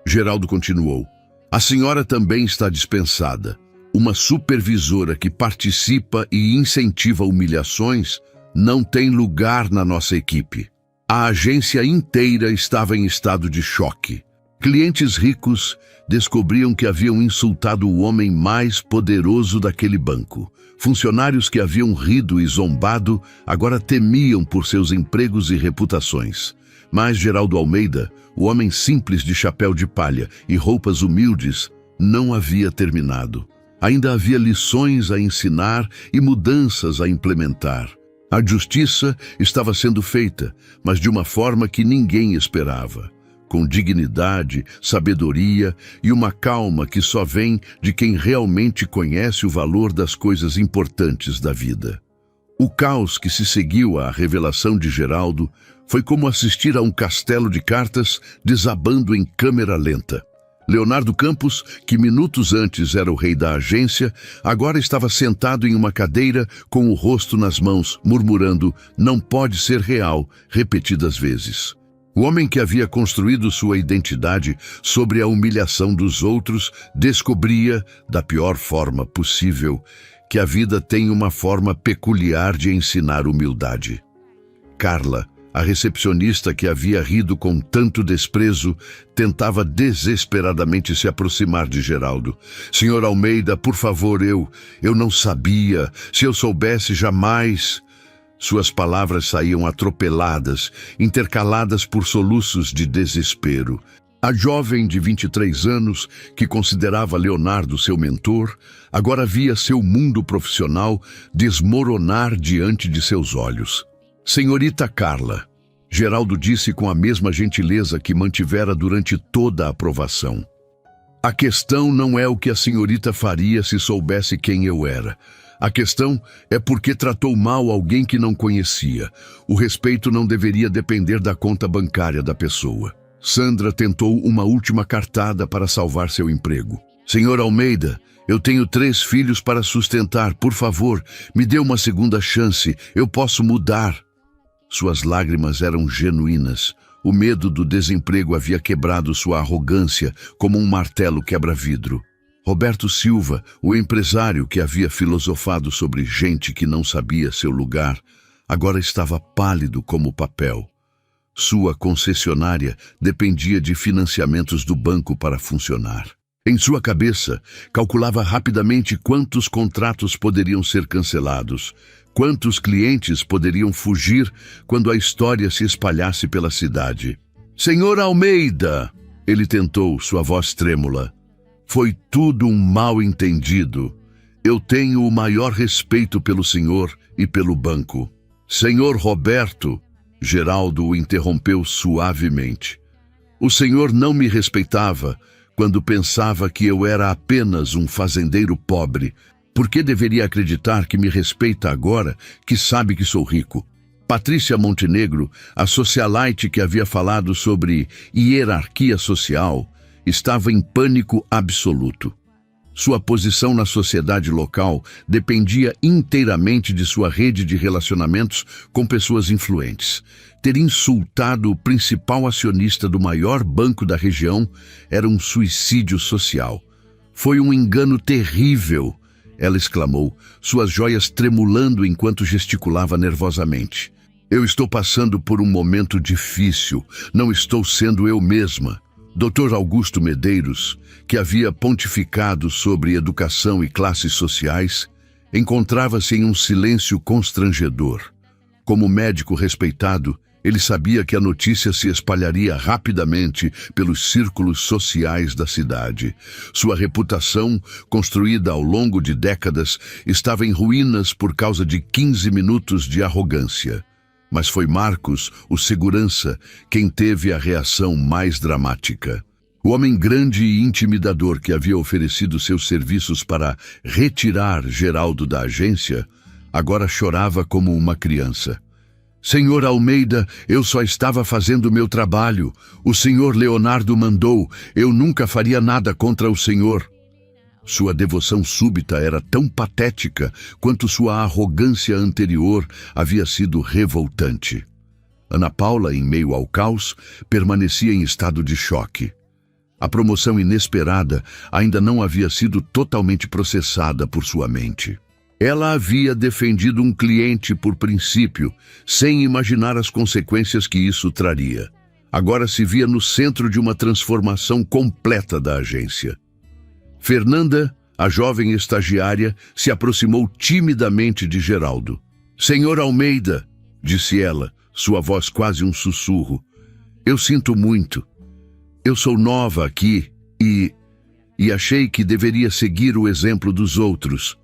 Geraldo continuou, a senhora também está dispensada. Uma supervisora que participa e incentiva humilhações não tem lugar na nossa equipe. A agência inteira estava em estado de choque. Clientes ricos descobriam que haviam insultado o homem mais poderoso daquele banco. Funcionários que haviam rido e zombado agora temiam por seus empregos e reputações. Mas Geraldo Almeida, o homem simples de chapéu de palha e roupas humildes, não havia terminado. Ainda havia lições a ensinar e mudanças a implementar. A justiça estava sendo feita, mas de uma forma que ninguém esperava. Com dignidade, sabedoria e uma calma que só vem de quem realmente conhece o valor das coisas importantes da vida. O caos que se seguiu à revelação de Geraldo foi como assistir a um castelo de cartas desabando em câmera lenta. Leonardo Campos, que minutos antes era o rei da agência, agora estava sentado em uma cadeira com o rosto nas mãos, murmurando "não pode ser real" repetidas vezes. O homem que havia construído sua identidade sobre a humilhação dos outros descobria, da pior forma possível, que a vida tem uma forma peculiar de ensinar humildade. Carla, a recepcionista que havia rido com tanto desprezo, tentava desesperadamente se aproximar de Geraldo. "Senhor Almeida, por favor, eu não sabia. Se eu soubesse, jamais..." Suas palavras saíam atropeladas, intercaladas por soluços de desespero. A jovem de 23 anos, que considerava Leonardo seu mentor, agora via seu mundo profissional desmoronar diante de seus olhos. "Senhorita Carla", Geraldo disse com a mesma gentileza que mantivera durante toda a aprovação. "A questão não é o que a senhorita faria se soubesse quem eu era. A questão é porque tratou mal alguém que não conhecia. O respeito não deveria depender da conta bancária da pessoa." Sandra tentou uma última cartada para salvar seu emprego. "Senhor Almeida, eu tenho 3 filhos para sustentar. Por favor, me dê uma segunda chance. Eu posso mudar." Suas lágrimas eram genuínas. O medo do desemprego havia quebrado sua arrogância como um martelo quebra-vidro. Roberto Silva, o empresário que havia filosofado sobre gente que não sabia seu lugar, agora estava pálido como papel. Sua concessionária dependia de financiamentos do banco para funcionar. Em sua cabeça, calculava rapidamente quantos contratos poderiam ser cancelados, quantos clientes poderiam fugir quando a história se espalhasse pela cidade. Senhor Almeida, ele tentou, sua voz trêmula. Foi tudo um mal-entendido. Eu tenho o maior respeito pelo senhor e pelo banco. Senhor Roberto, Geraldo o interrompeu suavemente. O senhor não me respeitava quando pensava que eu era apenas um fazendeiro pobre. Por que deveria acreditar que me respeita agora que sabe que sou rico? Patrícia Montenegro, a socialite que havia falado sobre hierarquia social, estava em pânico absoluto. Sua posição na sociedade local dependia inteiramente de sua rede de relacionamentos com pessoas influentes. Ter insultado o principal acionista do maior banco da região era um suicídio social. Foi um engano terrível, ela exclamou, suas joias tremulando enquanto gesticulava nervosamente. Eu estou passando por um momento difícil, não estou sendo eu mesma. Dr. Augusto Medeiros, que havia pontificado sobre educação e classes sociais, encontrava-se em um silêncio constrangedor. Como médico respeitado, ele sabia que a notícia se espalharia rapidamente pelos círculos sociais da cidade. Sua reputação, construída ao longo de décadas, estava em ruínas por causa de 15 minutos de arrogância. Mas foi Marcos, o segurança, quem teve a reação mais dramática. O homem grande e intimidador que havia oferecido seus serviços para retirar Geraldo da agência, agora chorava como uma criança. Senhor Almeida, eu só estava fazendo meu trabalho. O senhor Leonardo mandou. Eu nunca faria nada contra o senhor. Sua devoção súbita era tão patética quanto sua arrogância anterior havia sido revoltante. Ana Paula, em meio ao caos, permanecia em estado de choque. A promoção inesperada ainda não havia sido totalmente processada por sua mente. Ela havia defendido um cliente por princípio, sem imaginar as consequências que isso traria. Agora se via no centro de uma transformação completa da agência. Fernanda, a jovem estagiária, se aproximou timidamente de Geraldo. Senhor Almeida, disse ela, sua voz quase um sussurro. Eu sinto muito. Eu sou nova aqui e achei que deveria seguir o exemplo dos outros.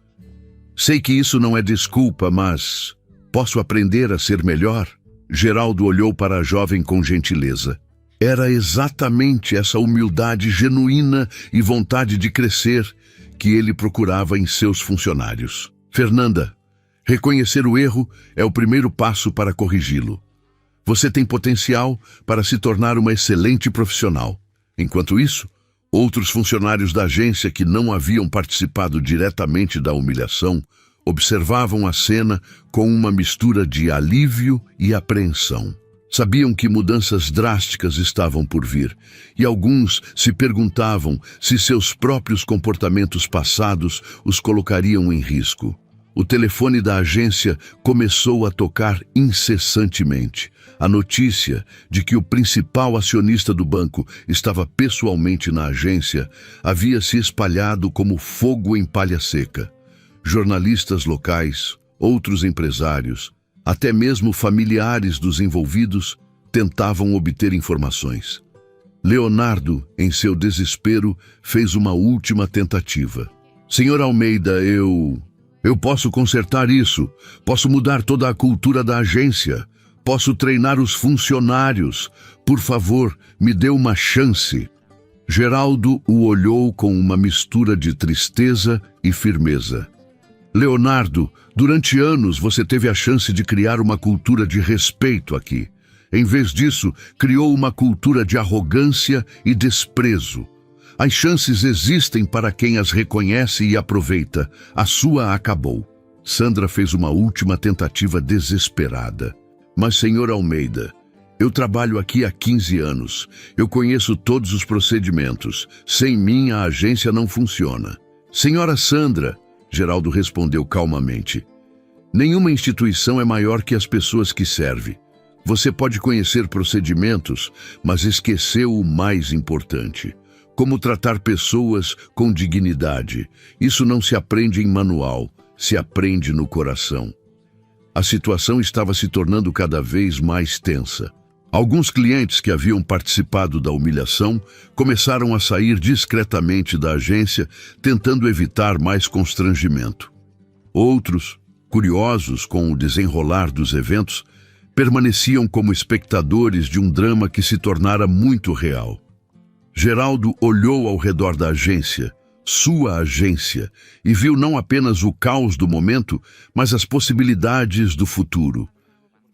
Sei que isso não é desculpa, mas posso aprender a ser melhor? Geraldo olhou para a jovem com gentileza. Era exatamente essa humildade genuína e vontade de crescer que ele procurava em seus funcionários. Fernanda, reconhecer o erro é o primeiro passo para corrigi-lo. Você tem potencial para se tornar uma excelente profissional. Enquanto isso, outros funcionários da agência que não haviam participado diretamente da humilhação observavam a cena com uma mistura de alívio e apreensão. Sabiam que mudanças drásticas estavam por vir, e alguns se perguntavam se seus próprios comportamentos passados os colocariam em risco. O telefone da agência começou a tocar incessantemente. A notícia de que o principal acionista do banco estava pessoalmente na agência havia se espalhado como fogo em palha seca. Jornalistas locais, outros empresários, até mesmo familiares dos envolvidos tentavam obter informações. Leonardo, em seu desespero, fez uma última tentativa. Senhor Almeida, eu posso consertar isso. Posso mudar toda a cultura da agência. Posso treinar os funcionários. Por favor, me dê uma chance. Geraldo o olhou com uma mistura de tristeza e firmeza. Leonardo, durante anos você teve a chance de criar uma cultura de respeito aqui. Em vez disso, criou uma cultura de arrogância e desprezo. As chances existem para quem as reconhece e aproveita. A sua acabou. Sandra fez uma última tentativa desesperada. Mas, senhor Almeida, eu trabalho aqui há 15 anos. Eu conheço todos os procedimentos. Sem mim, a agência não funciona. Senhora Sandra, Geraldo respondeu calmamente, nenhuma instituição é maior que as pessoas que serve. Você pode conhecer procedimentos, mas esqueceu o mais importante. Como tratar pessoas com dignidade. Isso não se aprende em manual, se aprende no coração. A situação estava se tornando cada vez mais tensa. Alguns clientes que haviam participado da humilhação começaram a sair discretamente da agência, tentando evitar mais constrangimento. Outros, curiosos com o desenrolar dos eventos, permaneciam como espectadores de um drama que se tornara muito real. Geraldo olhou ao redor da agência, sua agência, e viu não apenas o caos do momento, mas as possibilidades do futuro.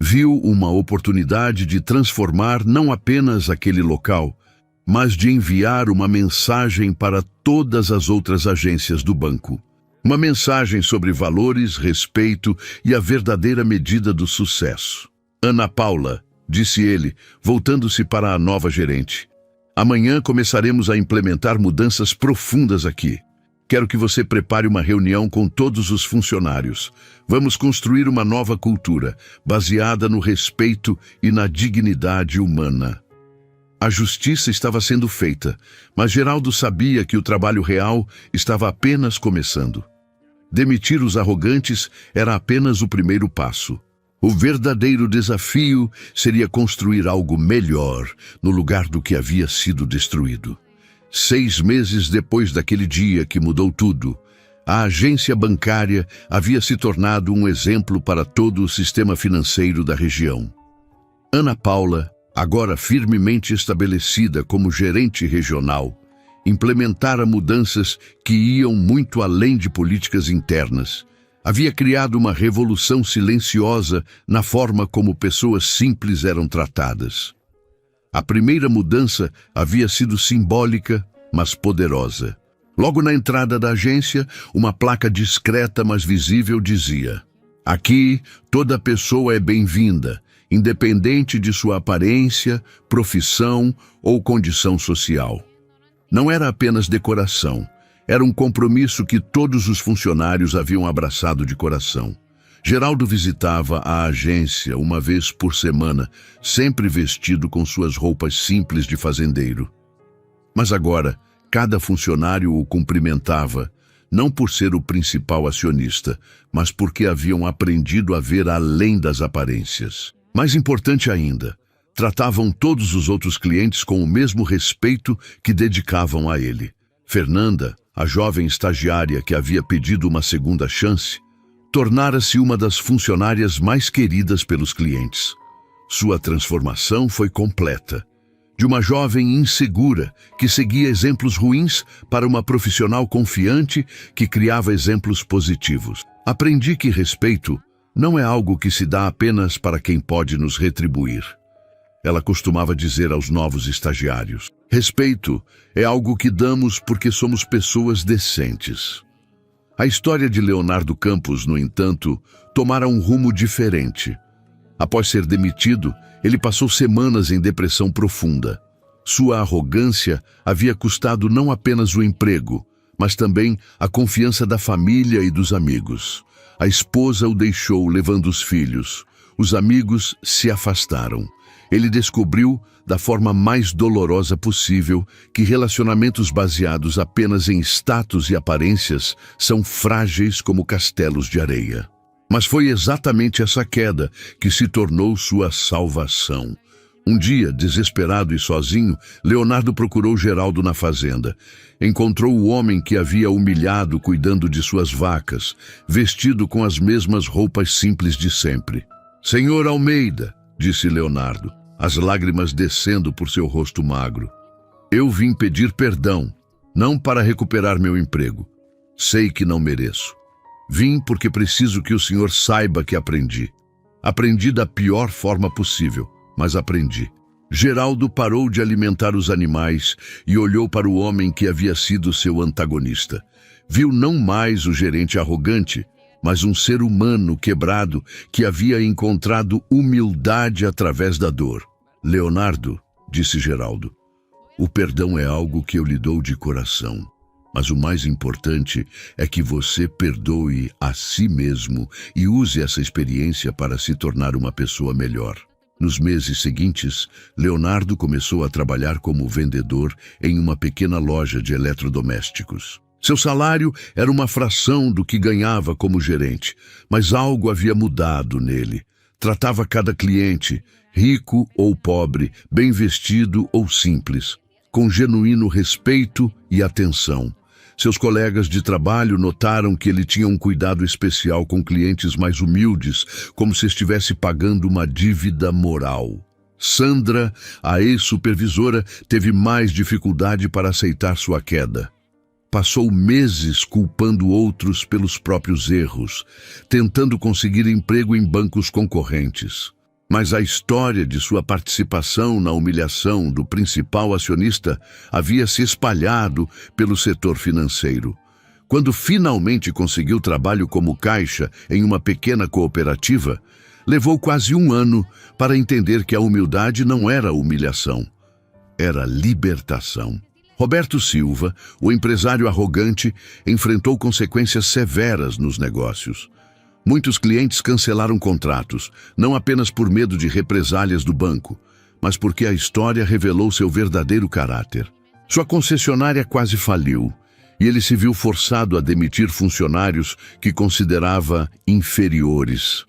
Viu uma oportunidade de transformar não apenas aquele local, mas de enviar uma mensagem para todas as outras agências do banco. Uma mensagem sobre valores, respeito e a verdadeira medida do sucesso. Ana Paula, disse ele, voltando-se para a nova gerente. Amanhã começaremos a implementar mudanças profundas aqui. Quero que você prepare uma reunião com todos os funcionários. Vamos construir uma nova cultura, baseada no respeito e na dignidade humana. A justiça estava sendo feita, mas Geraldo sabia que o trabalho real estava apenas começando. Demitir os arrogantes era apenas o primeiro passo. O verdadeiro desafio seria construir algo melhor no lugar do que havia sido destruído. 6 meses depois daquele dia que mudou tudo, a agência bancária havia se tornado um exemplo para todo o sistema financeiro da região. Ana Paula, agora firmemente estabelecida como gerente regional, implementara mudanças que iam muito além de políticas internas. Havia criado uma revolução silenciosa na forma como pessoas simples eram tratadas. A primeira mudança havia sido simbólica, mas poderosa. Logo na entrada da agência, uma placa discreta, mas visível dizia: "Aqui, toda pessoa é bem-vinda, independente de sua aparência, profissão ou condição social." Não era apenas decoração. Era um compromisso que todos os funcionários haviam abraçado de coração. Geraldo visitava a agência uma vez por semana, sempre vestido com suas roupas simples de fazendeiro. Mas agora, cada funcionário o cumprimentava, não por ser o principal acionista, mas porque haviam aprendido a ver além das aparências. Mais importante ainda, tratavam todos os outros clientes com o mesmo respeito que dedicavam a ele. Fernanda, a jovem estagiária que havia pedido uma segunda chance, tornara-se uma das funcionárias mais queridas pelos clientes. Sua transformação foi completa. De uma jovem insegura que seguia exemplos ruins para uma profissional confiante que criava exemplos positivos. Aprendi que respeito não é algo que se dá apenas para quem pode nos retribuir. Ela costumava dizer aos novos estagiários: respeito é algo que damos porque somos pessoas decentes. A história de Leonardo Campos, no entanto, tomara um rumo diferente. Após ser demitido, ele passou semanas em depressão profunda. Sua arrogância havia custado não apenas o emprego, mas também a confiança da família e dos amigos. A esposa o deixou levando os filhos. Os amigos se afastaram. Ele descobriu, da forma mais dolorosa possível, que relacionamentos baseados apenas em status e aparências são frágeis como castelos de areia. Mas foi exatamente essa queda que se tornou sua salvação. Um dia, desesperado e sozinho, Leonardo procurou Geraldo na fazenda. Encontrou o homem que havia humilhado cuidando de suas vacas, vestido com as mesmas roupas simples de sempre. "Senhor Almeida", disse Leonardo, as lágrimas descendo por seu rosto magro. "Eu vim pedir perdão, não para recuperar meu emprego. Sei que não mereço. Vim porque preciso que o senhor saiba que aprendi. Aprendi da pior forma possível, mas aprendi." Geraldo parou de alimentar os animais e olhou para o homem que havia sido seu antagonista. Viu não mais o gerente arrogante, mas um ser humano quebrado que havia encontrado humildade através da dor. "Leonardo", disse Geraldo, "o perdão é algo que eu lhe dou de coração. Mas o mais importante é que você perdoe a si mesmo e use essa experiência para se tornar uma pessoa melhor." Nos meses seguintes, Leonardo começou a trabalhar como vendedor em uma pequena loja de eletrodomésticos. Seu salário era uma fração do que ganhava como gerente, mas algo havia mudado nele. Tratava cada cliente, rico ou pobre, bem vestido ou simples, com genuíno respeito e atenção. Seus colegas de trabalho notaram que ele tinha um cuidado especial com clientes mais humildes, como se estivesse pagando uma dívida moral. Sandra, a ex-supervisora, teve mais dificuldade para aceitar sua queda. Passou meses culpando outros pelos próprios erros, tentando conseguir emprego em bancos concorrentes. Mas a história de sua participação na humilhação do principal acionista havia se espalhado pelo setor financeiro. Quando finalmente conseguiu trabalho como caixa em uma pequena cooperativa, levou quase um ano para entender que a humildade não era humilhação, era libertação. Roberto Silva, o empresário arrogante, enfrentou consequências severas nos negócios. Muitos clientes cancelaram contratos, não apenas por medo de represálias do banco, mas porque a história revelou seu verdadeiro caráter. Sua concessionária quase faliu, e ele se viu forçado a demitir funcionários que considerava inferiores.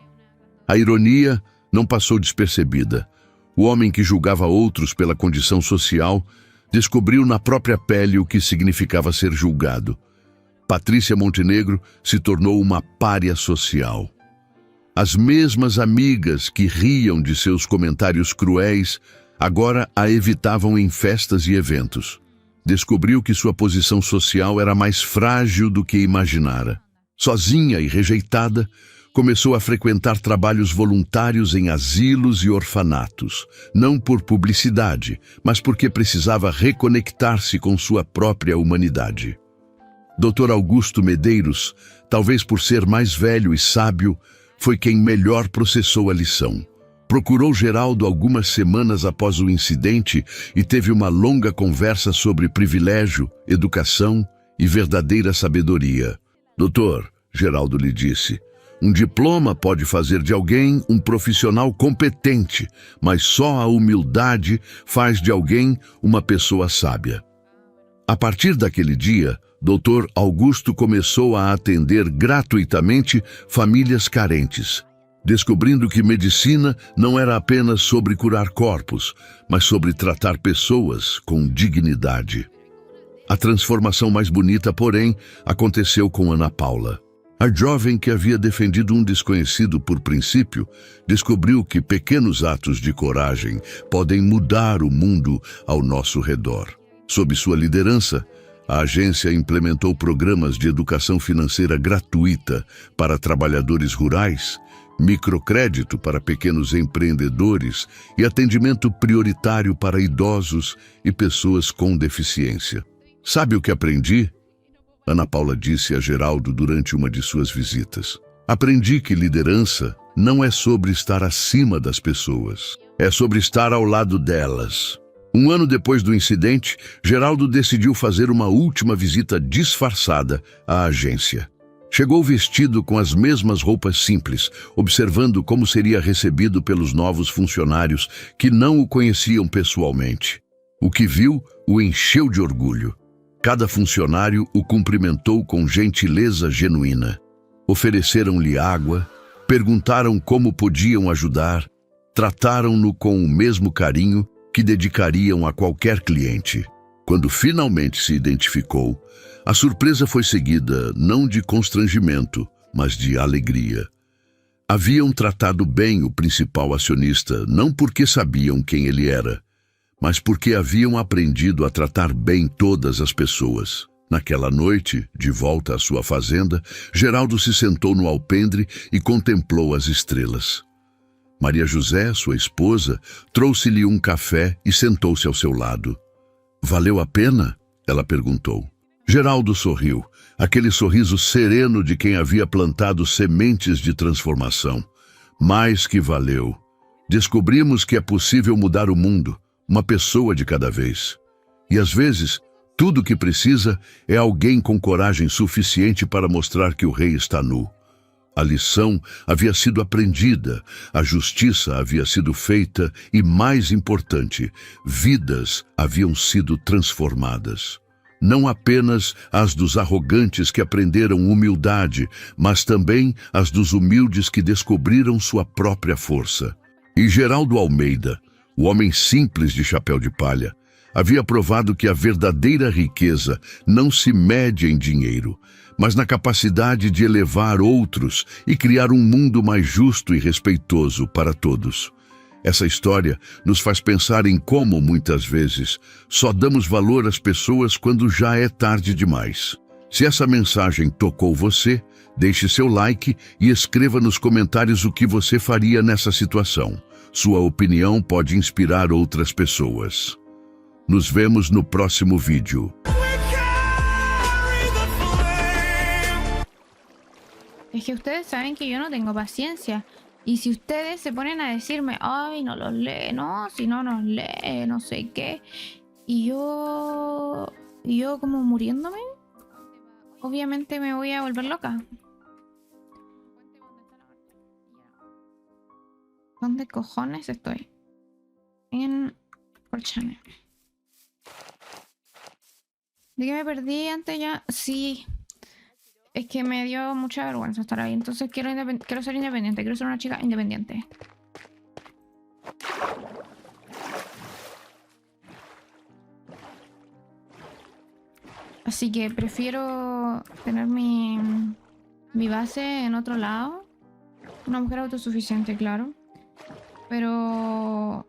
A ironia não passou despercebida. O homem que julgava outros pela condição social descobriu na própria pele o que significava ser julgado. Patrícia Montenegro se tornou uma pária social. As mesmas amigas que riam de seus comentários cruéis agora a evitavam em festas e eventos. Descobriu que sua posição social era mais frágil do que imaginara. Sozinha e rejeitada, começou a frequentar trabalhos voluntários em asilos e orfanatos, não por publicidade, mas porque precisava reconectar-se com sua própria humanidade. Dr. Augusto Medeiros, talvez por ser mais velho e sábio, foi quem melhor processou a lição. Procurou Geraldo algumas semanas após o incidente e teve uma longa conversa sobre privilégio, educação e verdadeira sabedoria. Doutor, Geraldo lhe disse, um diploma pode fazer de alguém um profissional competente, mas só a humildade faz de alguém uma pessoa sábia. A partir daquele dia, Dr. Augusto começou a atender gratuitamente famílias carentes, descobrindo que medicina não era apenas sobre curar corpos, mas sobre tratar pessoas com dignidade. A transformação mais bonita, porém, aconteceu com Ana Paula. A jovem que havia defendido um desconhecido por princípio, descobriu que pequenos atos de coragem podem mudar o mundo ao nosso redor. Sob sua liderança, a agência implementou programas de educação financeira gratuita para trabalhadores rurais, microcrédito para pequenos empreendedores e atendimento prioritário para idosos e pessoas com deficiência. Sabe o que aprendi? Ana Paula disse a Geraldo durante uma de suas visitas. Aprendi que liderança não é sobre estar acima das pessoas, é sobre estar ao lado delas. Um ano depois do incidente, Geraldo decidiu fazer uma última visita disfarçada à agência. Chegou vestido com as mesmas roupas simples, observando como seria recebido pelos novos funcionários que não o conheciam pessoalmente. O que viu o encheu de orgulho. Cada funcionário o cumprimentou com gentileza genuína. Ofereceram-lhe água, perguntaram como podiam ajudar, trataram-no com o mesmo carinho que dedicariam a qualquer cliente. Quando finalmente se identificou, a surpresa foi seguida não de constrangimento, mas de alegria. Haviam tratado bem o principal acionista, não porque sabiam quem ele era, mas porque haviam aprendido a tratar bem todas as pessoas. Naquela noite, de volta à sua fazenda, Geraldo se sentou no alpendre e contemplou as estrelas. Maria José, sua esposa, trouxe-lhe um café e sentou-se ao seu lado. Valeu a pena? Ela perguntou. Geraldo sorriu, aquele sorriso sereno de quem havia plantado sementes de transformação. Mais que valeu. Descobrimos que é possível mudar o mundo, uma pessoa de cada vez. E às vezes, tudo o que precisa é alguém com coragem suficiente para mostrar que o rei está nu. A lição havia sido aprendida, a justiça havia sido feita e, mais importante, vidas haviam sido transformadas. Não apenas as dos arrogantes que aprenderam humildade, mas também as dos humildes que descobriram sua própria força. E Geraldo Almeida, o homem simples de chapéu de palha, havia provado que a verdadeira riqueza não se mede em dinheiro, mas na capacidade de elevar outros e criar um mundo mais justo e respeitoso para todos. Essa história nos faz pensar em como, muitas vezes, só damos valor às pessoas quando já é tarde demais. Se essa mensagem tocou você, deixe seu like e escreva nos comentários o que você faria nessa situação. Sua opinião pode inspirar outras pessoas. Nos vemos no próximo vídeo. Es que ustedes saben que yo no tengo paciencia. Y si ustedes se ponen a decirme, ay, no los lee, no, si no nos lee, no sé qué. Y yo como muriéndome, obviamente me voy a volver loca. ¿Dónde cojones estoy? En Colchane. ¿De qué me perdí antes ya? Sí. Es que me dio mucha vergüenza estar ahí. Entonces quiero ser independiente. Quiero ser una chica independiente. Así que prefiero tener mi base en otro lado. Una mujer autosuficiente, claro. Pero...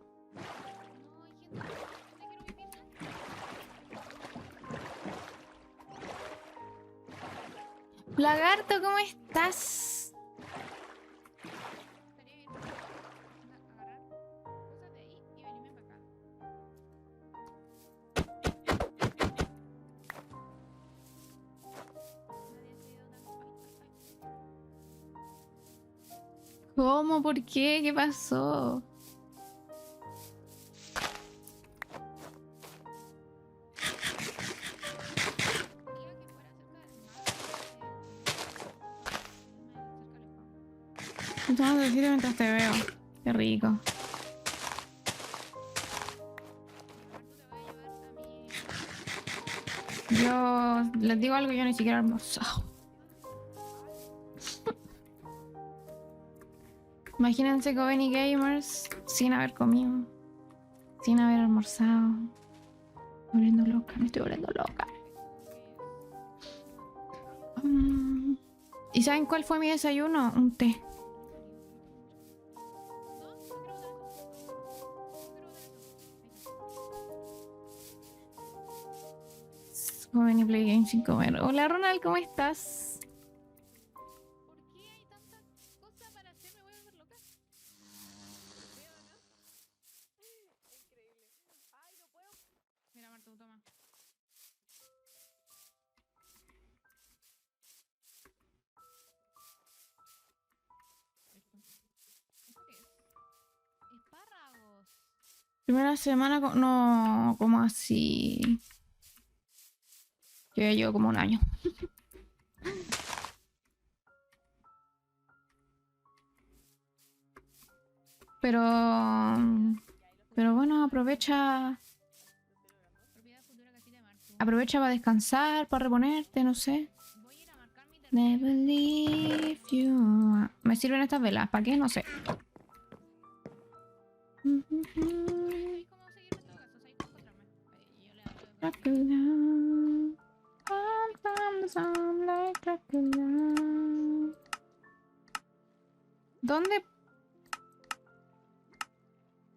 Lagarto, ¿cómo estás? ¿Cómo? ¿Por qué? ¿Qué pasó? Estamos decir mientras te veo. Qué rico. Yo les digo algo, yo ni siquiera he almorzado. Imagínense Coven y Gamers sin haber comido, sin haber almorzado. Me estoy volviendo loca, me estoy volviendo loca. ¿Y saben cuál fue mi desayuno? Un té. Coven y Play Games sin comer. Hola Ronald, ¿cómo estás? Mira, Marta, toma. Espárragos. Primera semana, no, como así. Yo ya llevo como un año. Pero bueno, aprovecha para descansar, para reponerte, no sé. Never leave you. Me sirven estas velas, ¿para qué? No sé.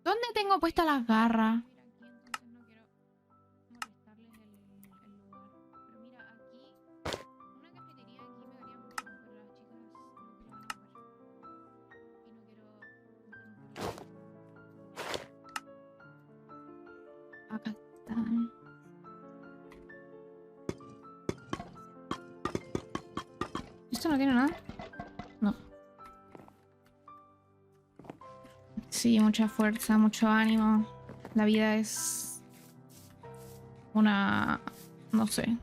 ¿Dónde tengo puestas las garras? Acá están. ¿Esto no tiene nada? No. Sí, mucha fuerza, mucho ánimo. La vida es una... no sé.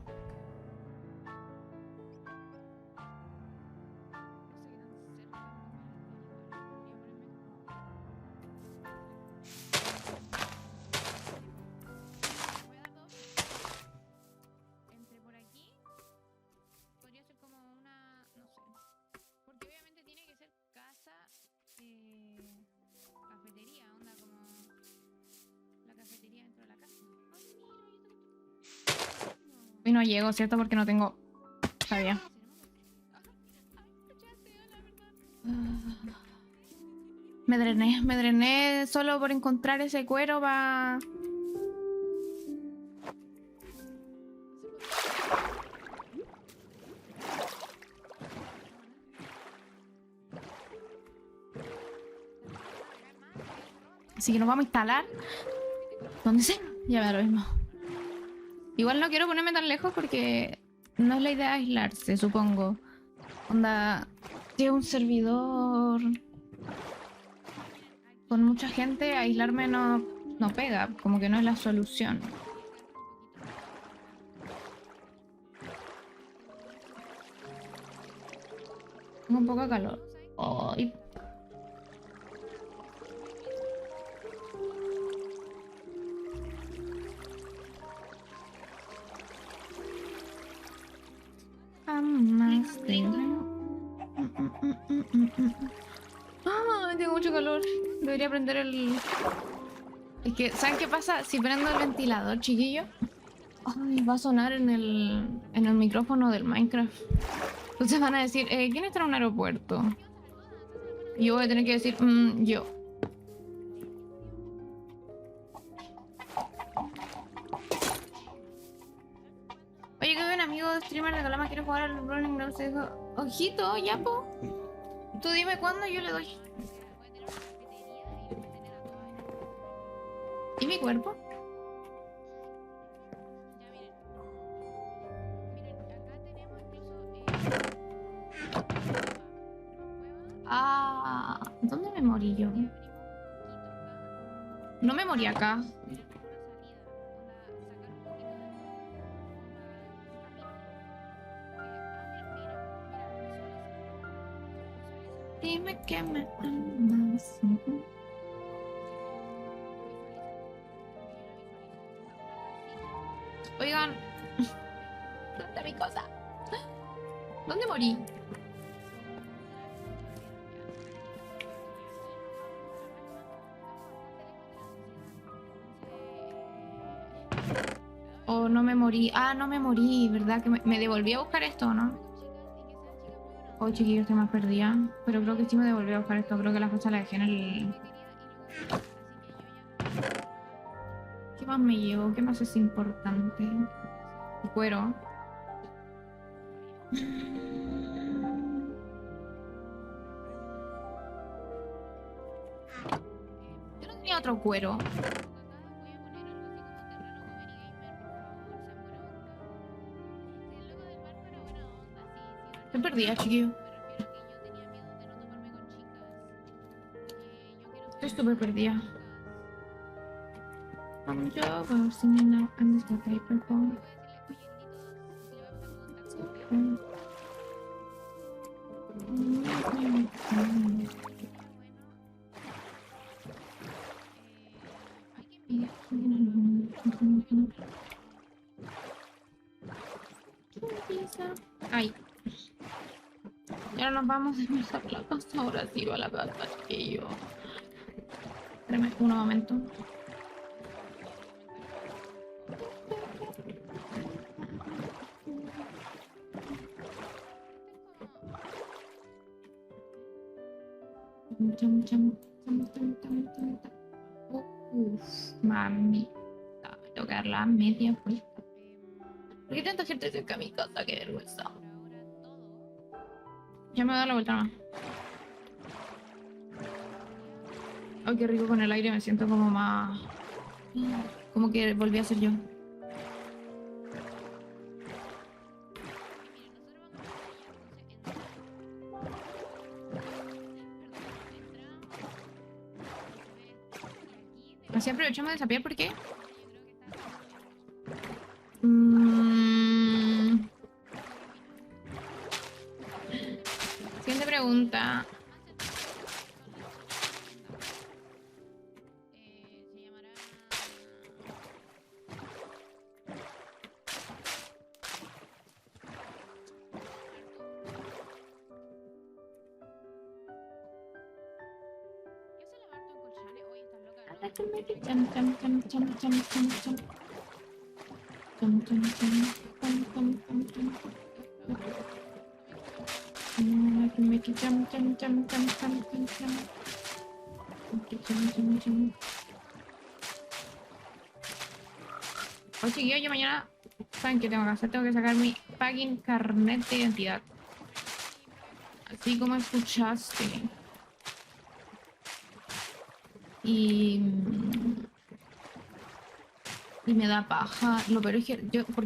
Y no llego, ¿cierto? Porque no tengo... Sabía. Me drené solo por encontrar ese cuero para... Así que nos vamos a instalar. ¿Dónde sea? Ya me da lo mismo. Igual no quiero ponerme tan lejos porque no es la idea aislarse, supongo. Onda, si es un servidor con mucha gente, aislarme no pega, como que no es la solución. Tengo un poco de calor. Ay. Tengo mucho calor. Debería prender el... Es que, ¿saben qué pasa? Si prendo el ventilador, chiquillo, ay, va a sonar en el micrófono del Minecraft. Entonces van a decir, ¿quién está en un aeropuerto? Y yo voy a tener que decir, yo. Oye, que un amigo streamer de Calama quiere jugar al Running Grounds. Dijo, ojito, ya po. Tú dime cuándo, yo le doy. ¿Y mi cuerpo? Ah, ¿dónde me morí yo? No me morí acá. Dime que me amas. Oigan, ¿dónde está mi cosa? ¿Dónde morí? Oh, no me morí. Ah, no me morí, ¿verdad? Que me devolví a buscar esto, ¿no? Oh, chiquillos, estoy más perdida. Pero creo que sí me devolví a buscar esto. Creo que la fecha la dejé en el... ¿Qué más me llevo? ¿Qué más es importante? El cuero. Yo no tenía otro cuero. Estoy perdida, chiquillo. Estoy súper perdida. I'm Java, singing now, and this is paper phone. Ay. Y ahora nos vamos a empezar la casa. Ahora sí va a la casa, chiquillo. Espérame un momento. Mami. Me tengo que dar la media vuelta. ¿Por qué tanta gente cerca de mi casa? Qué vergüenza. Ya me voy a dar la vuelta más. Ay, qué rico con el aire. Me siento como más... Como que volví a ser yo. Así aprovechamos de sapear porque... Siguiente pregunta. Oye, chiquillos, yo mañana, ¿saben qué tengo que hacer? Tengo que sacar mi fucking carnet de identidad. Así como escuchaste. Y... y me da paja. Lo peor es que yo... porque